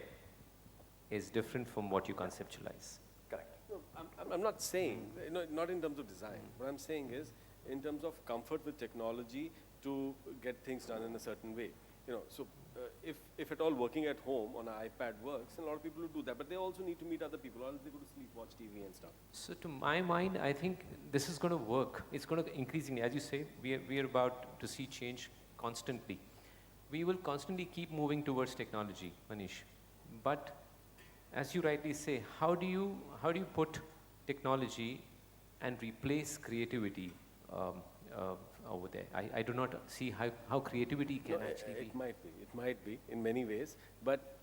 Speaker 4: is different from what you conceptualize.
Speaker 2: Correct.
Speaker 6: No, I'm not saying, not in terms of design. What I'm saying is, in terms of comfort with technology to get things done in a certain way. If at all working at home on an iPad works, and a lot of people will do that, but they also need to meet other people, or else they go to sleep, watch TV and stuff.
Speaker 4: So to my mind, I think this is going to work. It's going to increasingly, as you say, we are about to see change constantly. We will constantly keep moving towards technology, Manish. But as you rightly say, how do you put technology and replace creativity over there? I do not see how creativity can actually be.
Speaker 6: It might be in many ways, but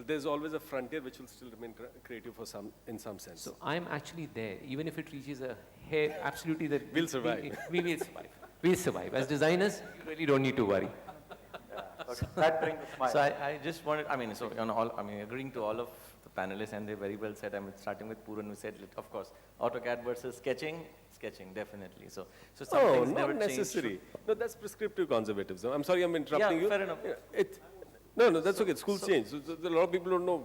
Speaker 6: there's always a frontier which will still remain creative in some sense.
Speaker 4: So I'm actually there, even if it reaches a hair, absolutely that
Speaker 6: We'll survive.
Speaker 4: We will survive. We'll survive. As designers, you really don't need to worry.
Speaker 2: Okay. That brings a smile.
Speaker 3: So I just wanted, agreeing to all of the panelists, and they very well said, starting with Pooran, who said, of course, AutoCAD versus sketching, definitely. So some things never
Speaker 6: not
Speaker 3: change.
Speaker 6: necessary. No, that's prescriptive conservatism. I'm sorry, I'm interrupting you.
Speaker 3: Fair enough.
Speaker 6: No, that's okay. Schools change. So a lot of people don't know,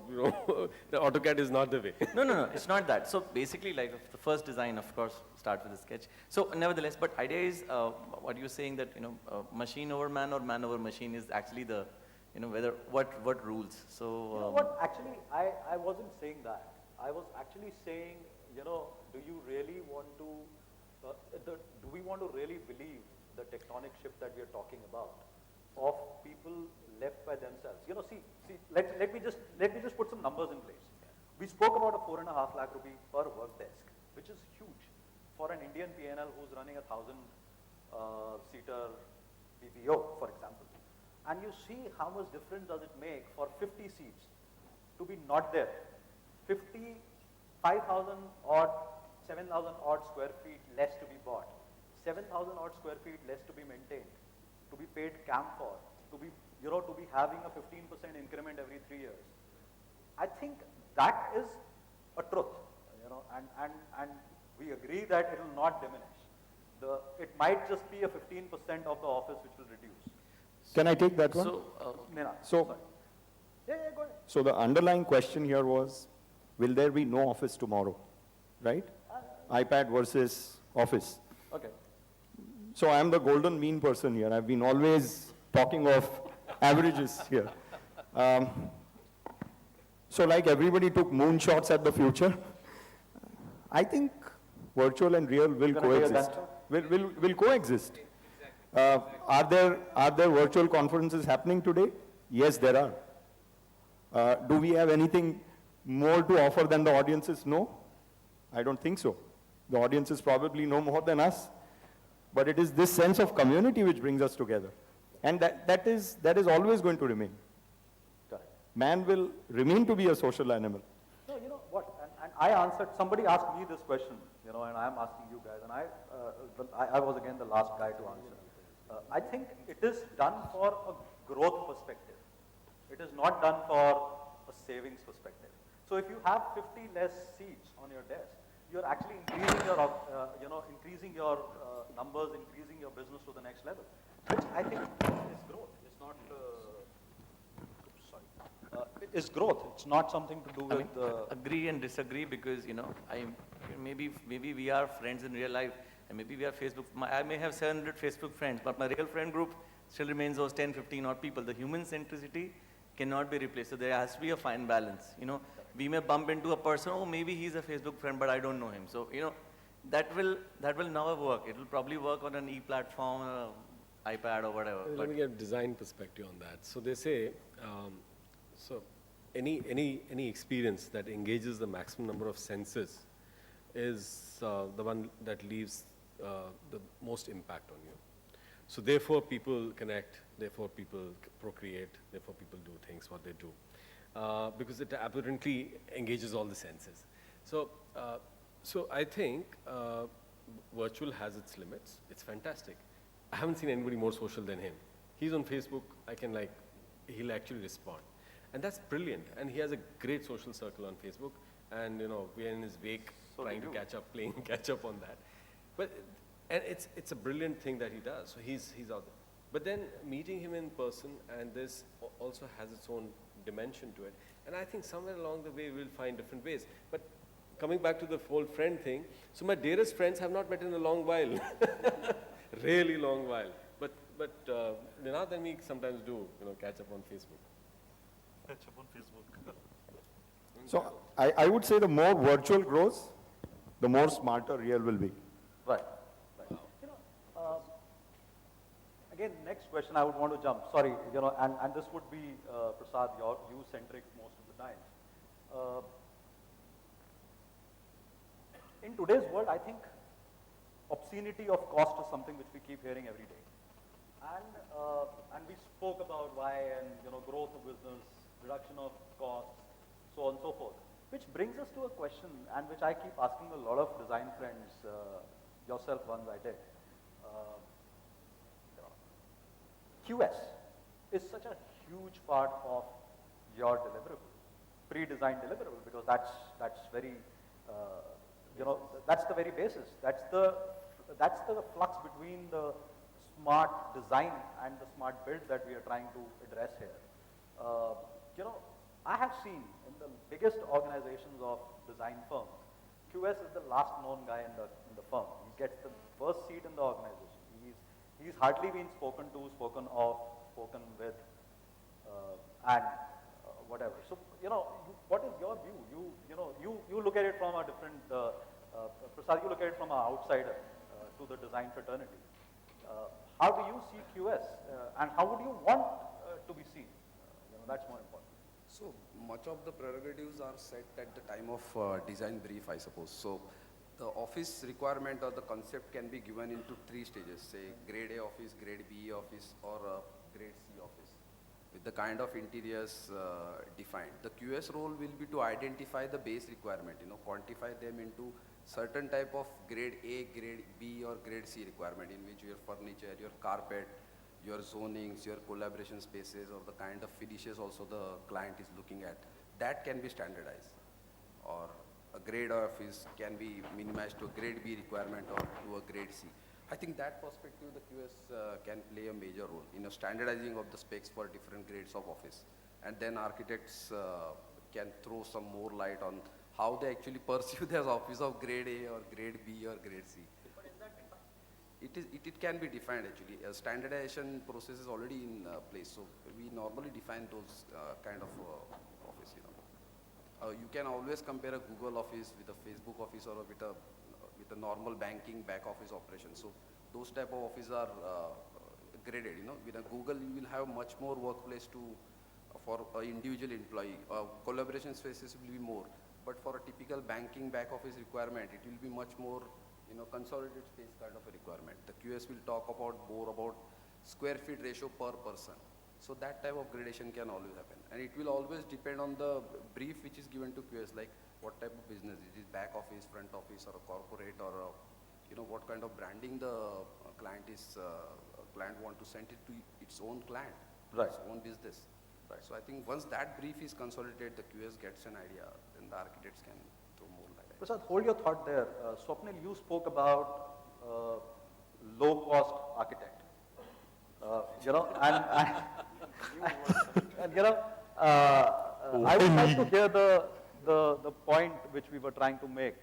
Speaker 6: that AutoCAD is not the way.
Speaker 3: No, it's not that. So basically, the first design, of course, starts with a sketch. So nevertheless, but idea is, what you're saying that, machine over man or man over machine is actually the, what rules. So.
Speaker 2: You know what, actually, I wasn't saying that. I was actually saying, do you really want to, do we want to really believe the tectonic shift that we are talking about of people left by themselves? See, let me just put some numbers in place. We spoke about a 4.5 lakh rupee per work desk, which is huge for an Indian PNL who's running a 1,000-seater BPO, for example. And you see how much difference does it make for 50 seats to be not there. 5,000 odd, 7,000 odd square feet less to be bought, 7,000 odd square feet less to be maintained, to be paid camp for, to be having a 15% increment every 3 years. I think that is a truth, and we agree that it will not diminish. It might just be a 15% of the office which will reduce.
Speaker 8: Can I take that one?
Speaker 3: So,
Speaker 2: Sorry. Yeah, go ahead.
Speaker 8: So the underlying question here was, will there be no office tomorrow, right? iPad versus office.
Speaker 2: Okay.
Speaker 8: So I'm the golden mean person here. I've been always talking of averages here. So like everybody took moonshots at the future, I think virtual and real will coexist. Will coexist. Are there virtual conferences happening today? Yes, there are. Do we have anything more to offer than the audiences know? I don't think so. The audiences probably know more than us. but it is this sense of community which brings us together. And that is always going to remain.
Speaker 2: Correct.
Speaker 8: Man will remain to be a social animal.
Speaker 2: No, you know what, and I answered, somebody asked me this question, you know, and I'm asking you guys, and I was again the last guy to answer. I think it is done for a growth perspective. It is not done for a savings perspective. So if you have 50 less seats on your desk, you're actually increasing your, increasing your numbers, increasing your business to the next level, which I think is growth. It's not, it is growth. It's not something to do
Speaker 3: I
Speaker 2: with.
Speaker 3: mean, agree and disagree because, maybe we are friends in real life and maybe we are Facebook. I may have 700 Facebook friends, but my real friend group still remains those 10, 15 odd people. The human centricity cannot be replaced. So there has to be a fine balance. We may bump into a person, oh, maybe he's a Facebook friend, but I don't know him. So, that will never work. It will probably work on an e-platform, iPad or whatever.
Speaker 6: Let me get a design perspective on that. So they say, so any experience that engages the maximum number of senses is the one that leaves the most impact on you. So therefore people connect, therefore people procreate, therefore people do things what they do. Because it apparently engages all the senses. So, so I think virtual has its limits. It's fantastic. I haven't seen anybody more social than him. He's on Facebook, he'll actually respond. And that's brilliant. And he has a great social circle on Facebook. And we're in his wake trying to catch up, playing catch up on that. And it's a brilliant thing that he does. So he's out there. But then meeting him in person, and this also has its own dimension to it. And I think somewhere along the way we'll find different ways. But coming back to the whole friend thing, so my dearest friends have not met in a long while, really long while. But Ninad and me sometimes do, catch up on Facebook. Catch up on Facebook.
Speaker 8: So I would say the more virtual grows, the more smarter real will be.
Speaker 2: Right. Again, next question I would want to jump. Sorry, and this would be, Prasad, you-centric most of the time. In today's world, I think obscenity of cost is something which we keep hearing every day. And we spoke about why and, growth of business, reduction of costs, so on and so forth. Which brings us to a question, and which I keep asking a lot of design friends, yourself ones I did. QS is such a huge part of your deliverable, pre-designed deliverable, because that's very, that's the very basis. That's the flux between the smart design and the smart build that we are trying to address here. I have seen in the biggest organizations of design firms, QS is the last known guy in the firm. He gets the first seat in the organization. He's hardly been spoken to, spoken of, spoken with, and whatever. So, what is your view? You look at it from a different, Prasad, you look at it from an outsider to the design fraternity. How do you see QS, and how would you want to be seen? That's more important.
Speaker 5: So much of the prerogatives are set at the time of design brief, I suppose. So the office requirement or the concept can be given into 3 stages, say grade A office, grade B office, or grade C office, with the kind of interiors defined. The QS role will be to identify the base requirement, quantify them into certain type of grade A, grade B, or grade C requirement, in which your furniture, your carpet, your zonings, your collaboration spaces, or the kind of finishes also the client is looking at, that can be standardized. Or a grade office can be minimized to a grade B requirement or to a grade C. I think that perspective, the QS can play a major role in standardizing of the specs for different grades of office. And then architects can throw some more light on how they actually pursue their office of grade A or grade B or grade C. But is that defined? It can be defined actually. A standardization process is already in place. So we normally define those kind of office, you can always compare a Google office with a Facebook office or with a normal banking back office operation. So those type of offices are graded. With a Google, you will have much more workplace for an individual employee. Collaboration spaces will be more. But for a typical banking back office requirement, it will be much more, consolidated space kind of a requirement. The QS will talk about more about square feet ratio per person. So that type of gradation can always happen. And it will always depend on the brief which is given to QS, like what type of business it is, back office, front office, or a corporate, or what kind of branding the client want to send it to its own client,
Speaker 2: Right.
Speaker 5: its own business. Right. So I think once that brief is consolidated, the QS gets an idea, then the architects can throw more light.
Speaker 2: Prasad, hold your thought there. Swapnil, you spoke about low-cost architect. I would like to hear the point which we were trying to make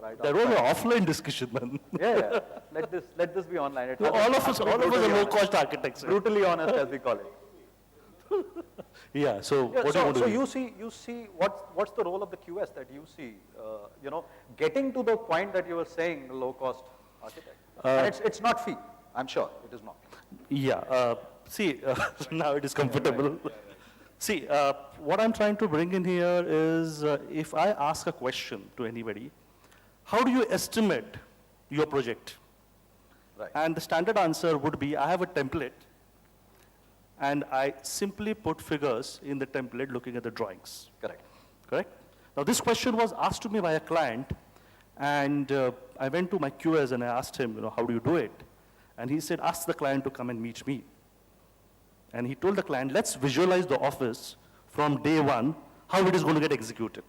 Speaker 2: right
Speaker 7: That was an
Speaker 2: outside.
Speaker 7: offline discussion, man.
Speaker 2: Yeah. Let this be online. It
Speaker 7: No,
Speaker 2: has
Speaker 7: all of us
Speaker 2: to be
Speaker 7: are
Speaker 2: brutally
Speaker 7: low-cost
Speaker 2: honest.
Speaker 7: architects. right?
Speaker 2: Brutally honest, as we call it.
Speaker 7: Yeah, so
Speaker 2: Yeah,
Speaker 7: what do you want to
Speaker 2: so
Speaker 7: do?
Speaker 2: you see what's the role of the QS that you see, getting to the point that you were saying, the low-cost architect. And it's not fee, I'm sure, it is not.
Speaker 7: Yeah, see, now it is comfortable. See, what I'm trying to bring in here is, if I ask a question to anybody, how do you estimate your project?
Speaker 2: Right.
Speaker 7: And the standard answer would be, I have a template, and I simply put figures in the template looking at the drawings.
Speaker 2: Correct.
Speaker 7: Correct? Now, this question was asked to me by a client, and I went to my QS and I asked him, how do you do it? And he said, ask the client to come and meet me. And he told the client, let's visualize the office from day one, how it is going to get executed.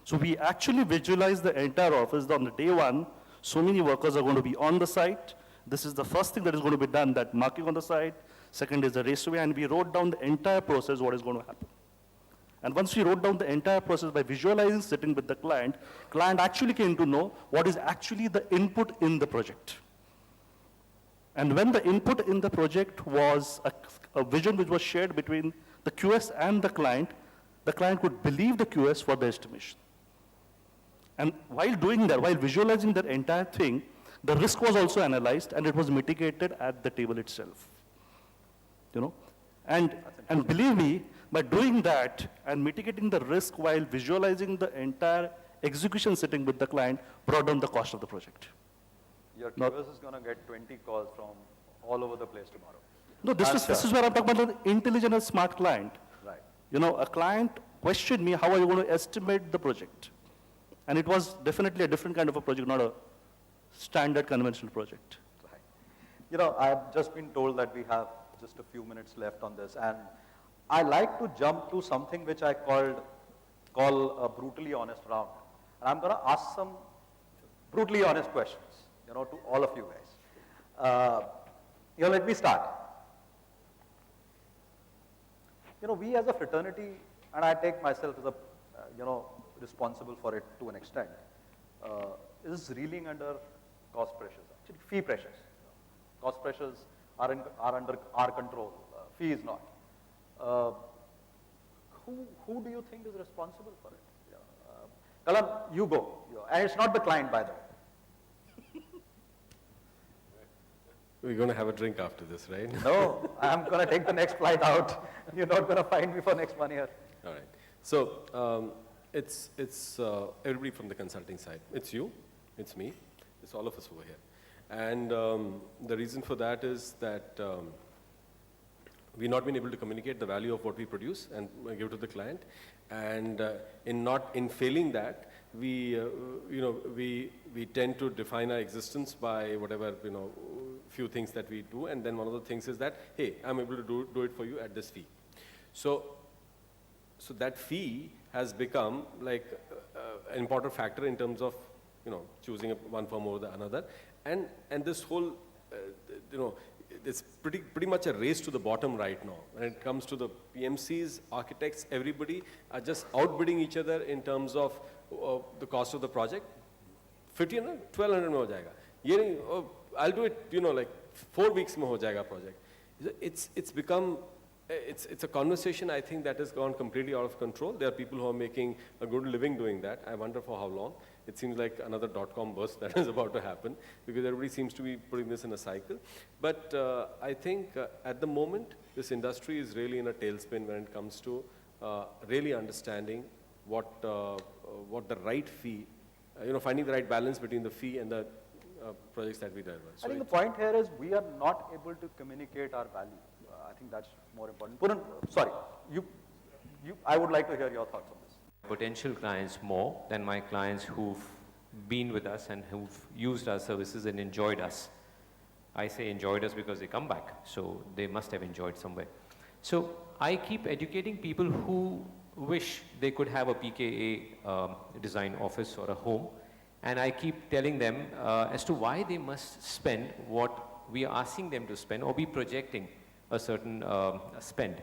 Speaker 7: So we actually visualize the entire office on the day one. So many workers are going to be on the site. This is the first thing that is going to be done, that marking on the site. Second is the raceway, and we wrote down the entire process, what is going to happen. And once we wrote down the entire process by visualizing, sitting with the client actually came to know what is actually the input in the project. And when the input in the project was a vision which was shared between the QS and the client could believe the QS for the estimation. And while doing that, while visualizing that entire thing, the risk was also analyzed and it was mitigated at the table itself. And believe me, by doing that and mitigating the risk while visualizing the entire execution sitting with the client brought down the cost of the project.
Speaker 2: Your
Speaker 7: Not-
Speaker 2: QS is going to get 20 calls from all over the place tomorrow.
Speaker 7: No, this is where I'm talking about an intelligent and smart client.
Speaker 2: Right.
Speaker 7: A client questioned me, how are you going to estimate the project? And it was definitely a different kind of a project, not a standard conventional project.
Speaker 2: Right. I've just been told that we have just a few minutes left on this, and I like to jump to something which I call a brutally honest round. And I'm going to ask some brutally honest questions, to all of you guys. Let me start. We as a fraternity, and I take myself as a, responsible for it to an extent, is reeling under cost pressures, actually fee pressures. Cost pressures are under our control, fee is not. Who do you think is responsible for it? Kalam, you go. And it's not the client, by the way.
Speaker 6: We're going to have a drink after this, right?
Speaker 2: No, I'm going to take the next flight out. You're not going to find me for next 1 year.
Speaker 6: All right. So it's everybody from the consulting side. It's you, it's me, it's all of us over here. And the reason for that is that we've not been able to communicate the value of what we produce and give to the client. And in failing that, we tend to define our existence by whatever, few things that we do. And then one of the things is that, hey, I'm able to do it for you at this fee. So that fee has become like an important factor in terms of, choosing one firm over the another. And this whole, it's pretty much a race to the bottom right now. When it comes to the PMCs, architects, everybody are just outbidding each other in terms of the cost of the project. 1,500, 1,200 mein ho jayega. Ye nahi, I'll do it, like 4 weeks mein ho jayega project. It's become, it's a conversation I think that has gone completely out of control. There are people who are making a good living doing that. I wonder for how long. It seems like another dot-com burst that is about to happen because everybody seems to be putting this in a cycle. But I think at the moment, this industry is really in a tailspin when it comes to really understanding what the right fee finding the right balance between the fee and the projects that we deliver.
Speaker 2: I think the point here is we are not able to communicate our value. I think that's more important. Puran, sorry, I would like to hear your thoughts on this.
Speaker 4: Potential clients more than my clients who've been with us and who've used our services and enjoyed us. I say enjoyed us because they come back, so they must have enjoyed somewhere. So I keep educating people who wish they could have a PKA design office or a home, and I keep telling them as to why they must spend what we are asking them to spend or be projecting a certain spend.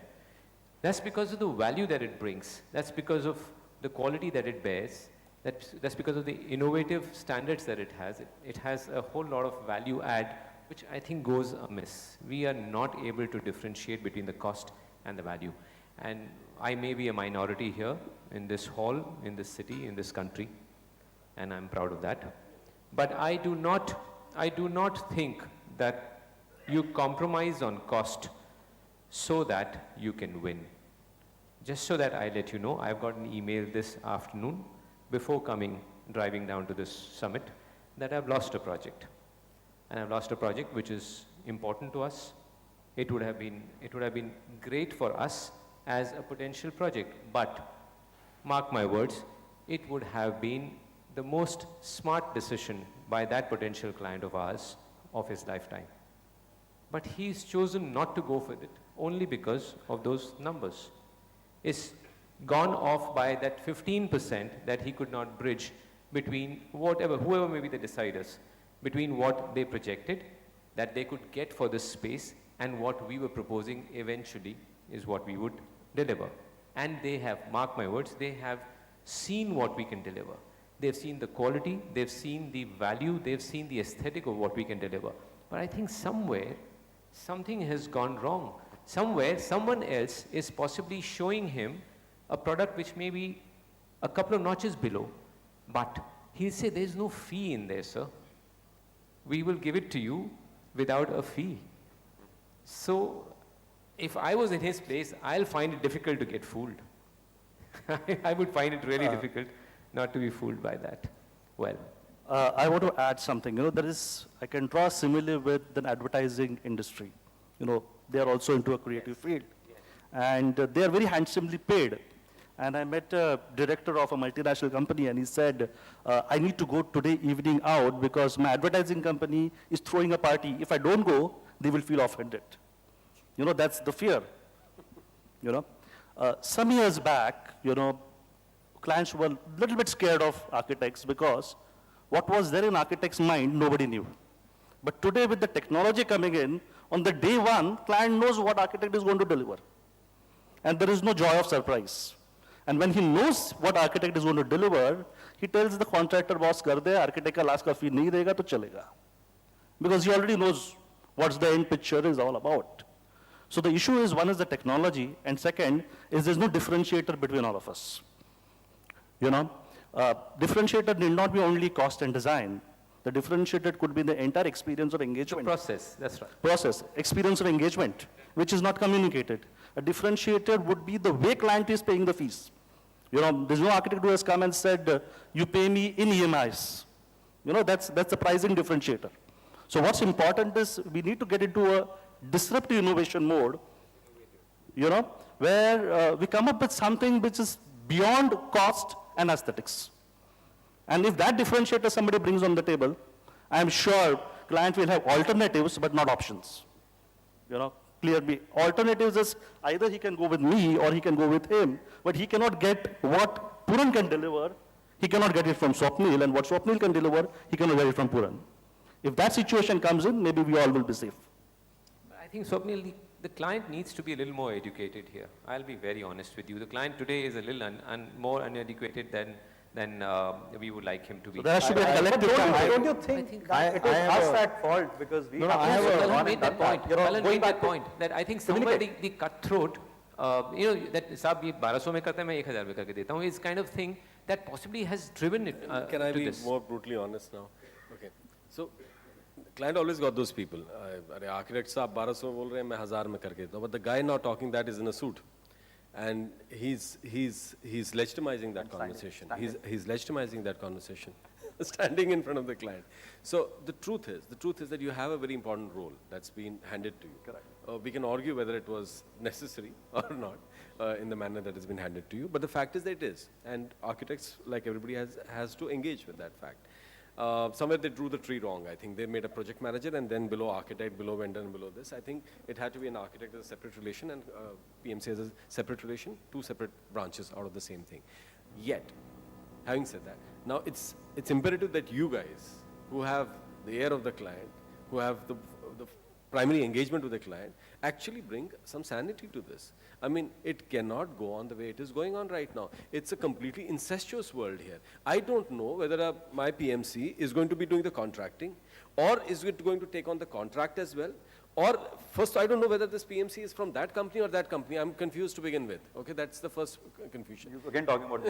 Speaker 4: That's because of the value that it brings. That's because of the quality that it bears. That's because of the innovative standards that it has. It has a whole lot of value add, which I think goes amiss. We are not able to differentiate between the cost and the value. And I may be a minority here in this hall, in this city, in this country, and I'm proud of that. But I do not think that you compromise on cost so that you can win. Just so that I let you know, I've got an email this afternoon before driving down to this summit, that I've lost a project. And I've lost a project which is important to us. It would have been great for us as a potential project, but mark my words, it would have been the most smart decision by that potential client of ours of his lifetime. But he's chosen not to go for it only because of those numbers. It's gone off by that 15% that he could not bridge between whoever may be the deciders, between what they projected that they could get for this space and what we were proposing eventually is what we would deliver. And they have, mark my words, they have seen what we can deliver. They've seen the quality, they've seen the value, they've seen the aesthetic of what we can deliver. But I think somewhere, something has gone wrong. Somewhere, someone else is possibly showing him a product which may be a couple of notches below, but he'll say, there's no fee in there, sir. We will give it to you without a fee. So, if I was in his place, I'll find it difficult to get fooled. I would find it really difficult not to be fooled by that. Well,
Speaker 7: I want to add something. I can draw a simile with the advertising industry. They are also into a creative field. And they are very handsomely paid. And I met a director of a multinational company, and he said, I need to go today evening out because my advertising company is throwing a party. If I don't go, they will feel offended. That's the fear. Some years back, clients were a little bit scared of architects because what was there in architect's mind, nobody knew. But today, with the technology coming in, on the day one, client knows what architect is going to deliver. And there is no joy of surprise. And when he knows what architect is going to deliver, he tells the contractor, boss, kar de, architect ka last ka fee nahi dega to chalega. Because he already knows what the end picture is all about. So the issue is, one is the technology, and second is there's no differentiator between all of us. Differentiator need not be only cost and design. The differentiator could be the entire experience of engagement.
Speaker 4: process, that's right.
Speaker 7: Process, experience of engagement, which is not communicated. A differentiator would be the way client is paying the fees. There's no architect who has come and said, you pay me in EMIs. That's the pricing differentiator. So what's important is we need to get into a disruptive innovation mode, where we come up with something which is beyond cost and aesthetics. And if that differentiator somebody brings on the table, I'm sure client will have alternatives but not options. Clearly, alternatives is either he can go with me or he can go with him, but he cannot get what Puran can deliver. He cannot get it from Swapnil, and what Swapnil can deliver, he cannot get it from Puran. If that situation comes in, maybe we all will be safe.
Speaker 4: I think, Swapnil, the client needs to be a little more educated here. I'll be very honest with you. The client today is a little more uneducated than we would like him to be.
Speaker 7: So there has to be a collective
Speaker 2: Don't you think it is us at fault because we have
Speaker 4: Kalan made that point. Kalan made that point that I think somewhere the cutthroat, that साहब ये 1200 में करता है मैं 1000 में करके देता हूँ, is kind of thing that possibly has driven it
Speaker 6: Can I
Speaker 4: to
Speaker 6: be
Speaker 4: this.
Speaker 6: more brutally honest now? Okay. So, client always got those people. Architect साहब 1200 में बोल रहे हैं मैं 1000 में करके देता हूँ. But the guy now talking that is in a suit. And he's legitimizing that conversation. He's legitimizing that conversation. standing in front of the client. So the truth is that you have a very important role that's been handed to you.
Speaker 2: Correct.
Speaker 6: We can argue whether it was necessary or not in the manner that has been handed to you, but the fact is that it is. And architects, like everybody, has to engage with that fact. Somewhere they drew the tree wrong. I think they made a project manager and then below architect, below vendor and below this. I think it had to be an architect as a separate relation and PMC as a separate relation, two separate branches out of the same thing. Yet, having said that, now it's imperative that you guys, who have the ear of the client, who have the primary engagement with the client, actually bring some sanity to this. I mean, it cannot go on the way it is going on right now. It's a completely incestuous world here. I don't know whether my PMC is going to be doing the contracting, or is it going to take on the contract as well, or first, I don't know whether this PMC is from that company or that company. I'm confused to begin with. Okay, that's the first confusion.
Speaker 2: You again talking about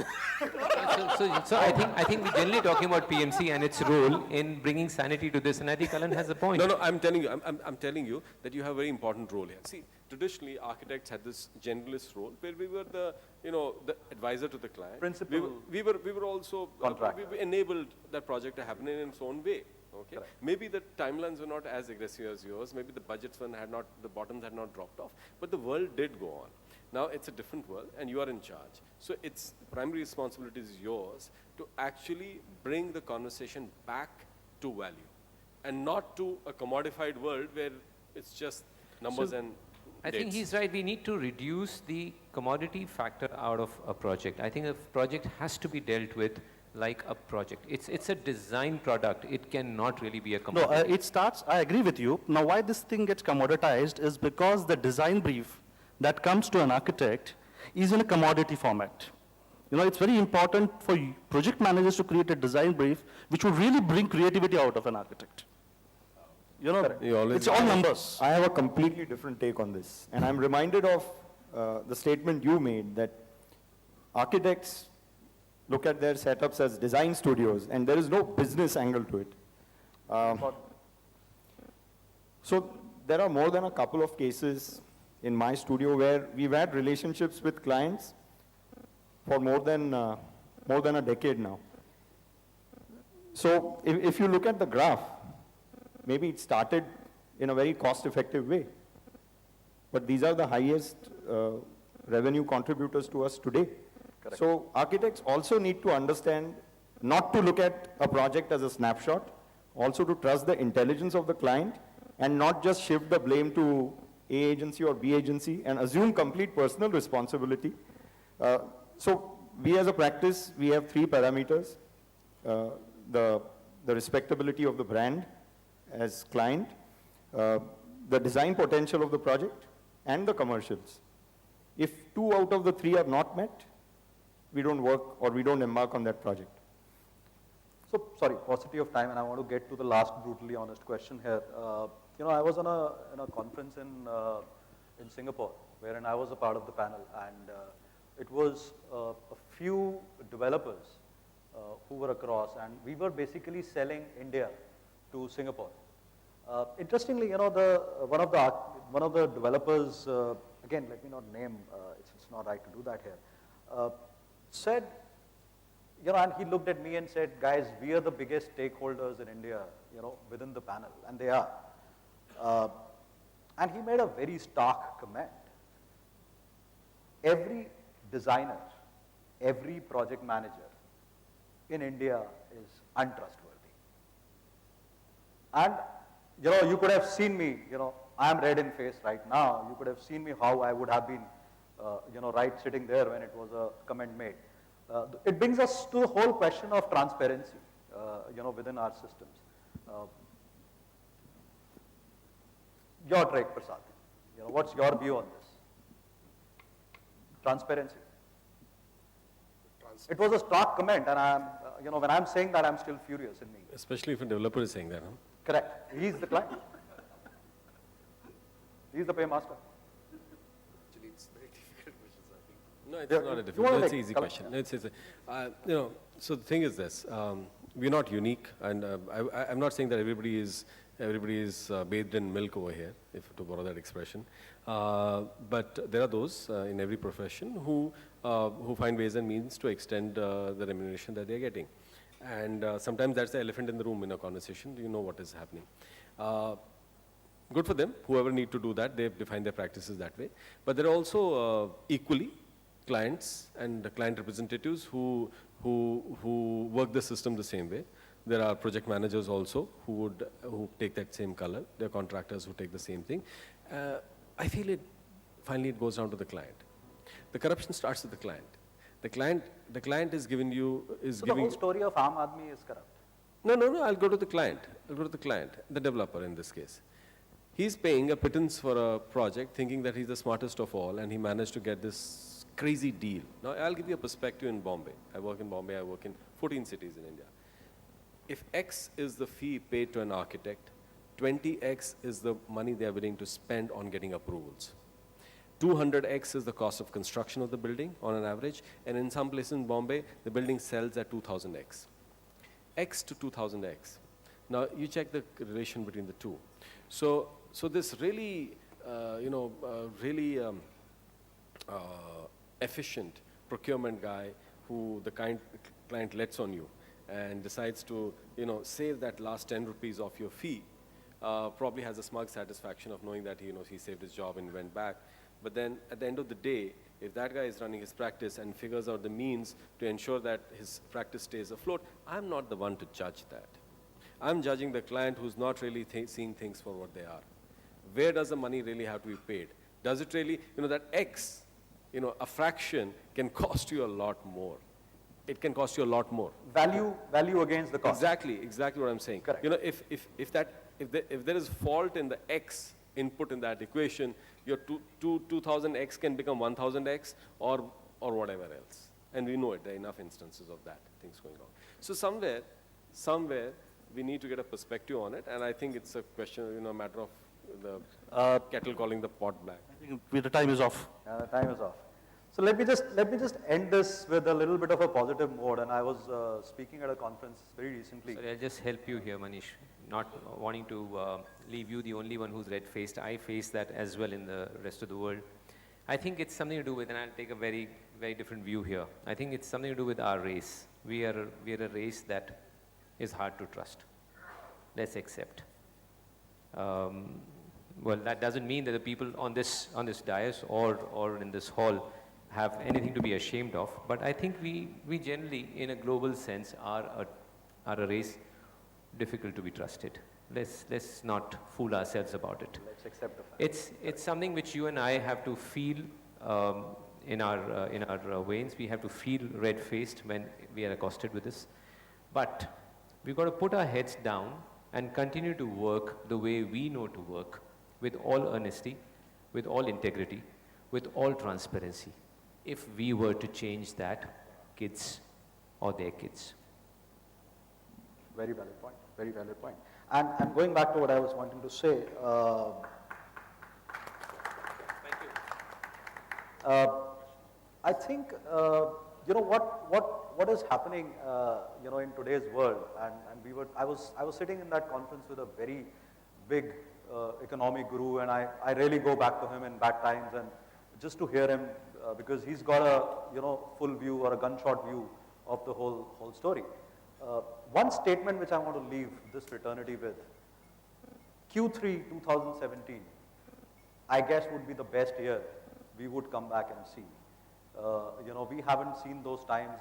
Speaker 4: So I think we're generally talking about PMC and its role in bringing sanity to this, and I think Alan has a point.
Speaker 6: No, I'm telling you, I'm telling you that you have a very important role here. See, traditionally, architects had this generalist role where we were the advisor to the client.
Speaker 2: Principal.
Speaker 6: We were also,
Speaker 2: Contractor.
Speaker 6: we enabled that project to happen in its own way. Okay.
Speaker 2: Correct.
Speaker 6: Maybe the timelines were not as aggressive as yours. Maybe the budgets the bottoms had not dropped off. But the world did go on. Now it's a different world, and you are in charge. So its primary responsibility is yours to actually bring the conversation back to value, and not to a commodified world where it's just numbers and
Speaker 4: I think
Speaker 6: dates.
Speaker 4: he's right. We need to reduce the commodity factor out of a project. I think a project has to be dealt with like a project. It's a design product. It cannot really be a
Speaker 7: No,
Speaker 4: commodity.
Speaker 7: it starts, I agree with you. Now, why this thing gets commoditized is because the design brief that comes to an architect is in a commodity format. You know, it's very important for project managers to create a design brief which will really bring creativity out of an architect. You know,
Speaker 6: You always-
Speaker 7: it's all numbers.
Speaker 8: I have a completely different take on this. And I'm reminded of the statement you made that architects look at their setups as design studios, and there is no business angle to it. So there are more than a couple of cases in my studio where we've had relationships with clients for more than a decade now. So if you look at the graph, maybe it started in a very cost-effective way, but these are the highest revenue contributors to us today.
Speaker 2: Correct.
Speaker 8: So architects also need to understand not to look at a project as a snapshot, also to trust the intelligence of the client and not just shift the blame to A agency or B agency and assume complete personal responsibility. So we as a practice, we have three parameters. The respectability of the brand as client, the design potential of the project, and the commercials. If two out of the three are not met, we don't work or we don't embark on that project.
Speaker 2: So, sorry, paucity of time, and I want to get to the last brutally honest question here. I was on a conference in Singapore, wherein I was a part of the panel, and it was a few developers who were across, and we were basically selling India to Singapore. Interestingly, one of the developers, again, let me not name, it's not right to do that here, said, and he looked at me and said, guys, we are the biggest stakeholders in India, within the panel, and they are. And he made a very stark comment. Every designer, every project manager in India is untrustworthy. And, you could have seen me, I am red in face right now. You could have seen me how I would have been, right sitting there when it was a comment made. It brings us to the whole question of transparency, within our systems. Your take, Prasad. What's your view on this? Transparency. It was a stark comment, and I'm, when I'm saying that, I'm still furious in me.
Speaker 6: Especially if a developer is saying that, huh?
Speaker 2: Correct. He's the client. He's the paymaster.
Speaker 5: Actually, it's very difficult questions, I think.
Speaker 6: No, it's
Speaker 2: Yeah,
Speaker 6: not a
Speaker 2: you
Speaker 6: difficult,
Speaker 2: wanna
Speaker 6: it's an
Speaker 2: like
Speaker 6: easy
Speaker 2: come-
Speaker 6: question. So the thing is this, we're not unique, and I'm not saying that everybody is bathed in milk over here, if to borrow that expression. But there are those in every profession who find ways and means to extend the remuneration that they're getting. And sometimes that's the elephant in the room in a conversation. You know what is happening. Good for them, whoever need to do that, they've defined their practices that way. But there are also equally clients and the client representatives who work the system the same way. There are project managers also who take that same color. There are contractors who take the same thing. I feel finally it goes down to the client. The corruption starts with the client. The client is giving you,
Speaker 2: So the whole story of Aam Aadmi is corrupt.
Speaker 6: No, I'll go to the client. The developer in this case. He's paying a pittance for a project thinking that he's the smartest of all and he managed to get this crazy deal. Now, I'll give you a perspective in Bombay. I work in Bombay, I work in 14 cities in India. If X is the fee paid to an architect, 20X is the money they are willing to spend on getting approvals. 200X is the cost of construction of the building on an average, and in some places in Bombay, the building sells at 2000X. X to 2000X. Now, you check the relation between the two. So this really, efficient procurement guy who the client lets on you and decides to, save that last 10 rupees of your fee, probably has a smug satisfaction of knowing that he saved his job and went back. But then at the end of the day, if that guy is running his practice and figures out the means to ensure that his practice stays afloat, I'm not the one to judge that. I'm judging the client who's not really seeing things for what they are. Where does the money really have to be paid? Does it really, that X, a fraction can cost you a lot more. It can cost you a lot more.
Speaker 2: Value against the cost.
Speaker 6: Exactly what I'm saying.
Speaker 2: Correct.
Speaker 6: If there is fault in the X input in that equation, your 2000X can become 1000X or whatever else. And we know it, there are enough instances of that, things going on. So somewhere, we need to get a perspective on it, and I think it's a question, a matter of the kettle calling the pot black.
Speaker 2: I think the time is off. Time is off. So let me just end this with a little bit of a positive mode. And I was speaking at a conference very recently.
Speaker 4: Sorry, I'll just help you here, Manish. Not wanting to leave you the only one who's red-faced. I face that as well in the rest of the world. I think it's something to do with, and I'll take a very, very different view here. I think it's something to do with our race. We are a race that is hard to trust. Let's accept. Well, that doesn't mean that the people on this dais or in this hall have anything to be ashamed of. But I think we generally, in a global sense, are a race difficult to be trusted. Let's not fool ourselves about it.
Speaker 2: Let's accept the fact.
Speaker 4: It's something which you and I have to feel in our veins. We have to feel red-faced when we are accosted with this. But we've got to put our heads down and continue to work the way we know to work, with all honesty, with all integrity, with all transparency, if we were to change that, kids or their kids.
Speaker 2: Very valid point, very valid point. And going back to what I was wanting to say,
Speaker 4: Thank you.
Speaker 2: I think, what is happening, in today's world, and I was sitting in that conference with a very big economic guru, and I really go back to him in bad times, and just to hear him, because he's got a, full view or a gunshot view of the whole story. One statement which I want to leave this fraternity with, Q3 2017, I guess would be the best year we would come back and see. We haven't seen those times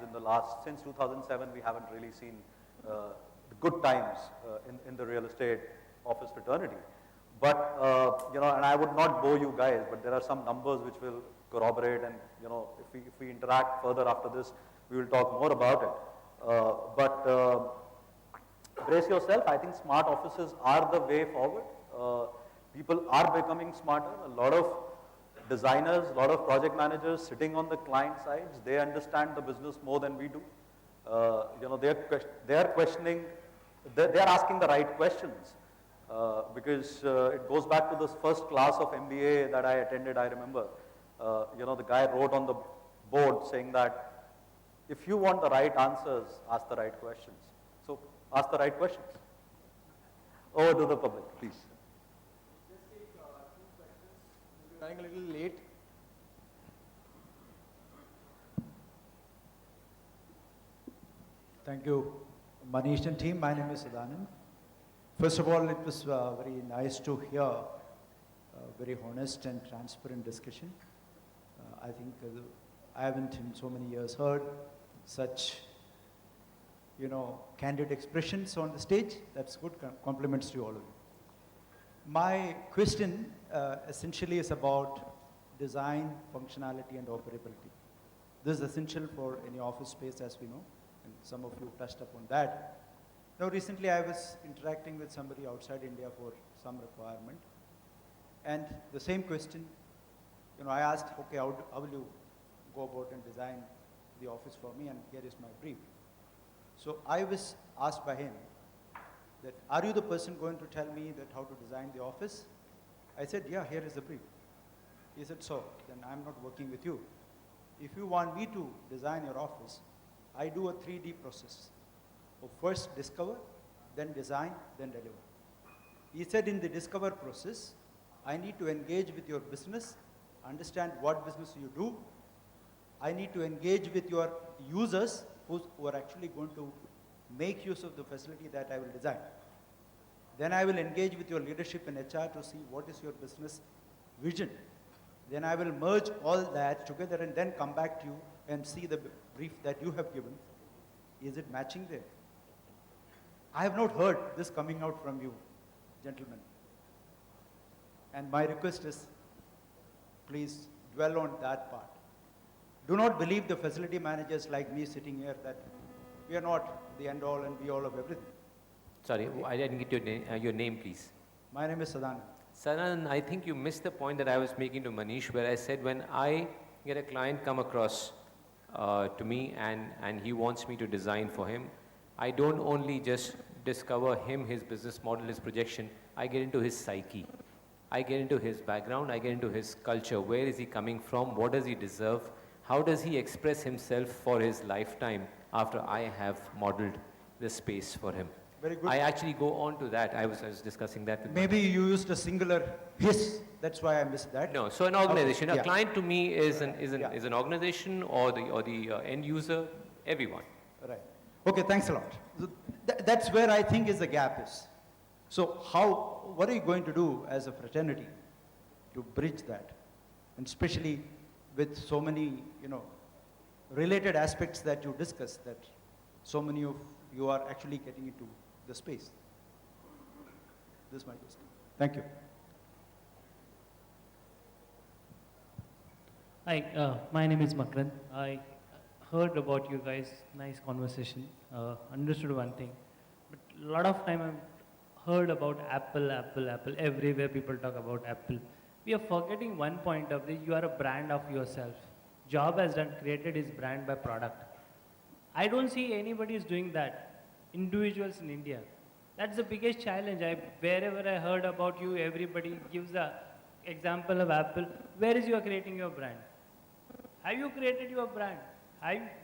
Speaker 2: since 2007, we haven't really seen the good times in the real estate office fraternity. But, and I would not bore you guys, but there are some numbers which will corroborate, and, if we interact further after this, we will talk more about it. But brace yourself, I think smart offices are the way forward. People are becoming smarter. A lot of designers, a lot of project managers sitting on the client sides, they understand the business more than we do. They are questioning, they are asking the right questions. Because it goes back to this first class of MBA that I attended, I remember. The guy wrote on the board saying that if you want the right answers, ask the right questions. So ask the right questions. Over to the public, please.
Speaker 9: Just take 2 questions. We're running a little late. Thank you.
Speaker 10: Manish and team, my name is Sadanand. First of all, it was very nice to hear very honest and transparent discussion. I think I haven't in so many years heard such, candid expressions on the stage. That's good. Compliments to all of you. My question essentially is about design, functionality, and operability. This is essential for any office space, as we know, and some of you touched upon that. Now, recently I was interacting with somebody outside India for some requirement, and the same question, I asked, okay, how will you go about and design the office for me, and here is my brief. So I was asked by him that, are you the person going to tell me that how to design the office? I said, yeah, here is the brief. He said, so, then I'm not working with you. If you want me to design your office, I do a 3D process of first discover, then design, then deliver. He said in the discover process, I need to engage with your business, understand what business you do. I need to engage with your users who are actually going to make use of the facility that I will design. Then I will engage with your leadership in HR to see what is your business vision. Then I will merge all that together and then come back to you and see the brief that you have given. Is it matching there? I have not heard this coming out from you, gentlemen. And my request is, please dwell on that part. Do not believe the facility managers like me sitting here that we are not the end all and be all of everything.
Speaker 4: Sorry, I didn't get your name, please.
Speaker 10: My name is Sadanand.
Speaker 4: Sadanand, I think you missed the point that I was making to Manish, where I said when I get a client come across to me and he wants me to design for him, I don't only just discover him, his business model, his projection, I get into his psyche. I get into his background, I get into his culture. Where is he coming from? What does he deserve? How does he express himself for his lifetime after I have modeled the space for him?
Speaker 10: Very good.
Speaker 4: I actually go on to that. I was discussing that with
Speaker 10: Maybe you used a singular his, that's why I missed that.
Speaker 4: No, so an organization,
Speaker 10: Okay,
Speaker 4: a
Speaker 10: yeah.
Speaker 4: client to me is an
Speaker 10: Yeah.
Speaker 4: organization or the end user, everyone.
Speaker 10: Right. Okay, thanks a lot. So that's where I think is the gap is. So what are you going to do as a fraternity to bridge that? And especially with so many, related aspects that you discussed, that so many of you are actually getting into the space. This is my question. Thank you.
Speaker 11: Hi, my name is Makran. I heard about you guys, nice conversation, understood one thing. But a lot of time I've heard about Apple, everywhere people talk about Apple. We are forgetting one point of this, you are a brand of yourself. Job has created his brand by product. I don't see anybody is doing that, individuals in India. That's the biggest challenge. Wherever I heard about you, everybody gives the example of Apple. Where is you are creating your brand? Have you created your brand?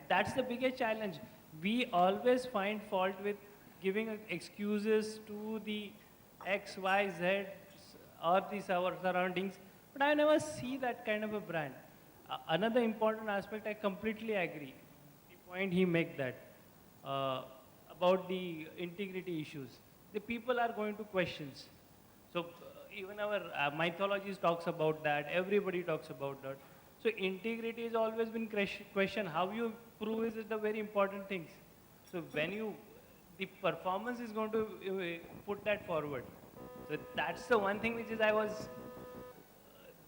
Speaker 11: That's the biggest challenge. We always find fault with giving excuses to the X, Y, Z or our surroundings, but I never see that kind of a brand. Another important aspect, I completely agree. The point he made that about the integrity issues. The people are going to questions. So even our mythologies talks about that. Everybody talks about that. So integrity has always been questioned. How you prove is the very important things. So when the performance is going to put that forward. So that's the one thing which is I was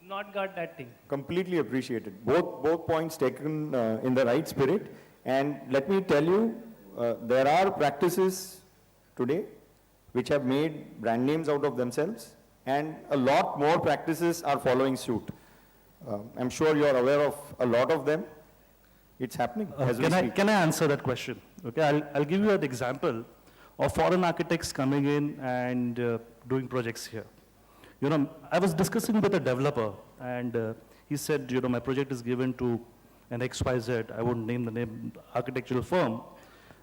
Speaker 11: not got that thing.
Speaker 8: Completely appreciated. Both points taken in the right spirit. And let me tell you, there are practices today which have made brand names out of themselves, and a lot more practices are following suit. I'm sure you're aware of a lot of them. It's happening as we speak.
Speaker 7: Can I answer that question? Okay, I'll give you an example of foreign architects coming in and doing projects here. I was discussing with a developer, and he said, my project is given to an XYZ, I won't name the name, architectural firm.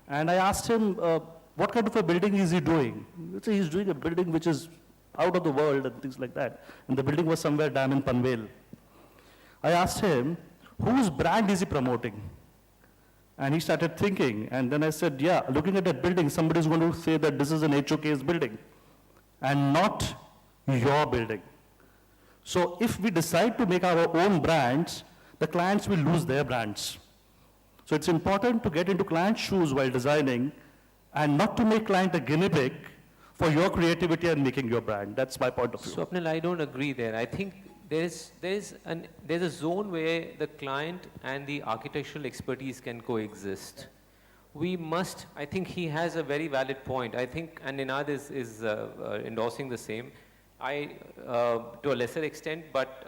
Speaker 7: And I asked him, what kind of a building is he doing? He said, he's doing a building which is out of the world and things like that. And the building was somewhere down in Panvel. I asked him, whose brand is he promoting? And he started thinking, and then I said, yeah, looking at that building, somebody's going to say that this is an HOK's building, and not your building. So if we decide to make our own brands, the clients will lose their brands. So it's important to get into client shoes while designing, and not to make client a guinea pig for your creativity and making your brand. That's my point of view.
Speaker 4: Swapnil, I don't agree there. I think there's a zone where the client and the architectural expertise can coexist. We must, I think he has a very valid point. I think, and Ninad is endorsing the same. To a lesser extent, but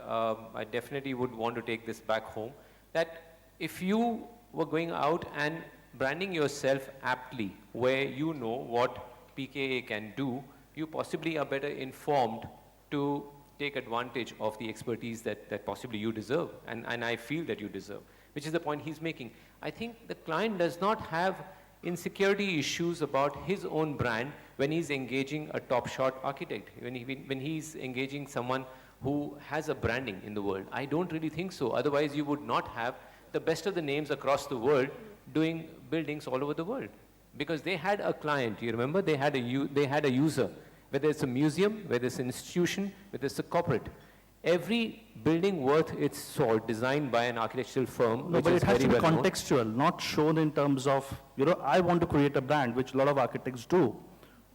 Speaker 4: I definitely would want to take this back home, that if you were going out and branding yourself aptly, where you know what PKA can do, you possibly are better informed to take advantage of the expertise that possibly you deserve, and I feel that you deserve, which is the point he's making. I think the client does not have insecurity issues about his own brand when he's engaging a top-shot architect, when he's engaging someone who has a branding in the world. I don't really think so. Otherwise, you would not have the best of the names across the world doing buildings all over the world. Because they had a client, you remember? They had a user. Whether it's a museum, whether it's an institution, whether it's a corporate. Every building worth its salt designed by an architectural firm,
Speaker 7: No,
Speaker 4: which
Speaker 7: but
Speaker 4: is
Speaker 7: it has
Speaker 4: very
Speaker 7: to be
Speaker 4: well known.
Speaker 7: contextual, not shown in terms of, I want to create a brand, which a lot of architects do.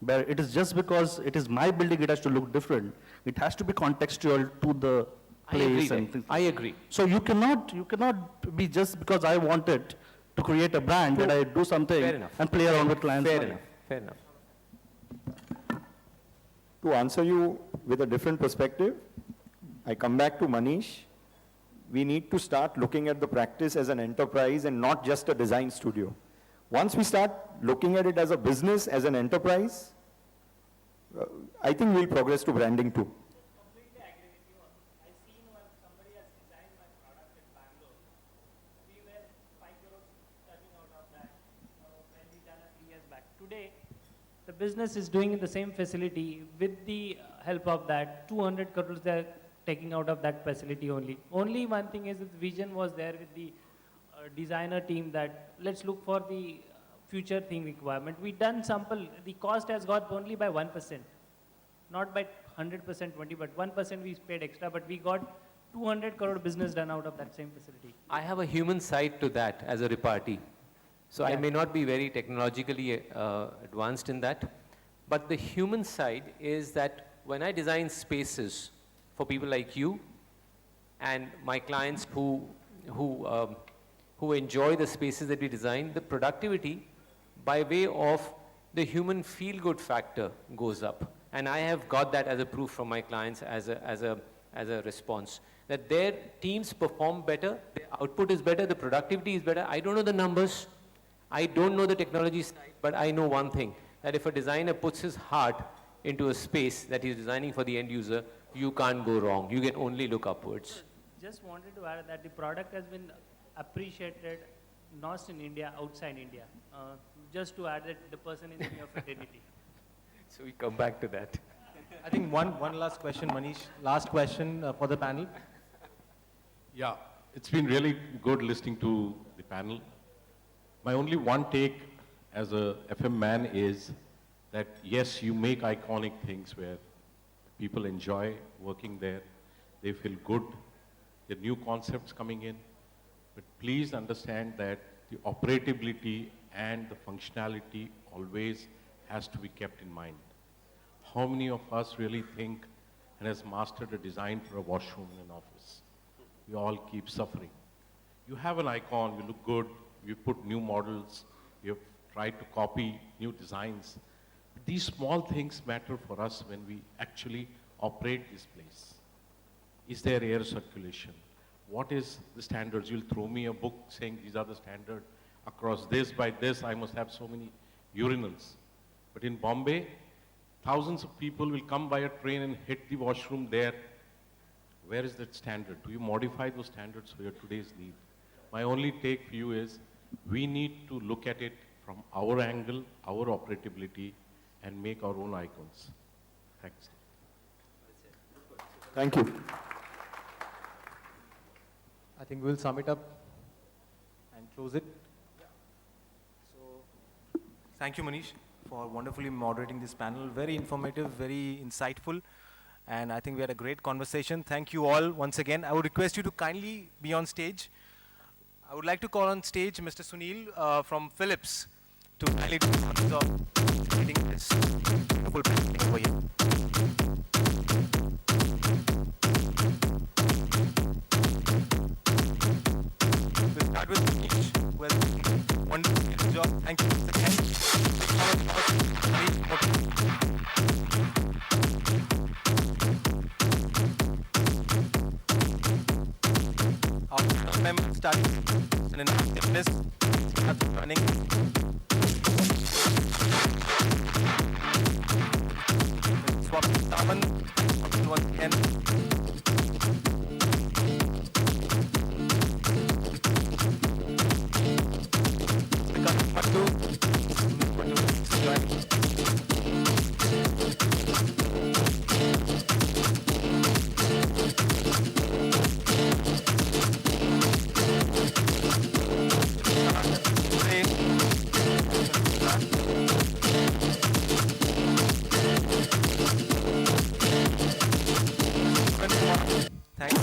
Speaker 7: But it is just because it is my building, it has to look different. It has to be contextual to the
Speaker 4: I agree
Speaker 7: place
Speaker 4: there.
Speaker 7: and things.
Speaker 4: I agree.
Speaker 7: So you cannot be just because I wanted to create a brand that I do something
Speaker 4: Fair enough.
Speaker 7: and play around with clients'
Speaker 4: Fair
Speaker 7: money.
Speaker 4: enough, fair enough.
Speaker 8: To answer you with a different perspective, I come back to Manish. We need to start looking at the practice as an enterprise and not just a design studio. Once we start looking at it as a business, as an enterprise, I think we'll progress to branding too.
Speaker 11: Completely agree with you. I seen when somebody has designed my product in Bangalore, we were 5 crores coming out of that when we done it 3 years back. Today, the business is doing the same facility with the help of that 200 crores they're taking out of that facility only. Only one thing is that the vision was there with the designer team that let's look for the future thing requirement. We done sample, the cost has got only by 1%, not by 100%, 20, but 1% we paid extra, but we got 200 crore business done out of that same facility.
Speaker 4: I have a human side to that as a repartee. So I may not be very technologically advanced in that, but the human side is that when I design spaces for people like you and my clients who enjoy the spaces that we design, the productivity by way of the human feel-good factor goes up. And I have got that as a proof from my clients as a response, that their teams perform better, their output is better, the productivity is better. I don't know the numbers, I don't know the technology side, but I know one thing, that if a designer puts his heart into a space that he's designing for the end user, you can't go wrong. You can only look upwards.
Speaker 11: Just wanted to add that the product has been appreciated not in India, outside India. Just to add that the person is in your fraternity.
Speaker 4: So we come back to that.
Speaker 1: I think one last question, Manish. Last question for the panel.
Speaker 12: Yeah, it's been really good listening to the panel. My only one take as a FM man is that yes, you make iconic things where people enjoy working there, they feel good, there are new concepts coming in, but please understand that the operability and the functionality always has to be kept in mind. How many of us really think and has mastered a design for a washroom in an office? We all keep suffering. You have an icon, you look good, you put new models, you have tried to copy new designs. These small things matter for us when we actually operate this place. Is there air circulation? What is the standards? You'll throw me a book saying these are the standards. Across this, by this, I must have so many urinals. But in Bombay, thousands of people will come by a train and hit the washroom there. Where is that standard? Do you modify those standards for your today's need? My only take for you is we need to look at it from our angle, our operability, and make our own icons. Thanks.
Speaker 8: Thank you.
Speaker 1: I think we'll sum it up and close it. Thank you, Manish, for wonderfully moderating this panel. Very informative, very insightful, and I think we had a great conversation. Thank you all once again. I would request you to kindly be on stage. I would like to call on stage Mr. Sunil from Philips to kindly do the honors of leading this beautiful painting over here. We'll start with Manish. Well, wonderful job. Thank you once again. Our member started and then fitness starts running. Swap Saman once again. Thank you.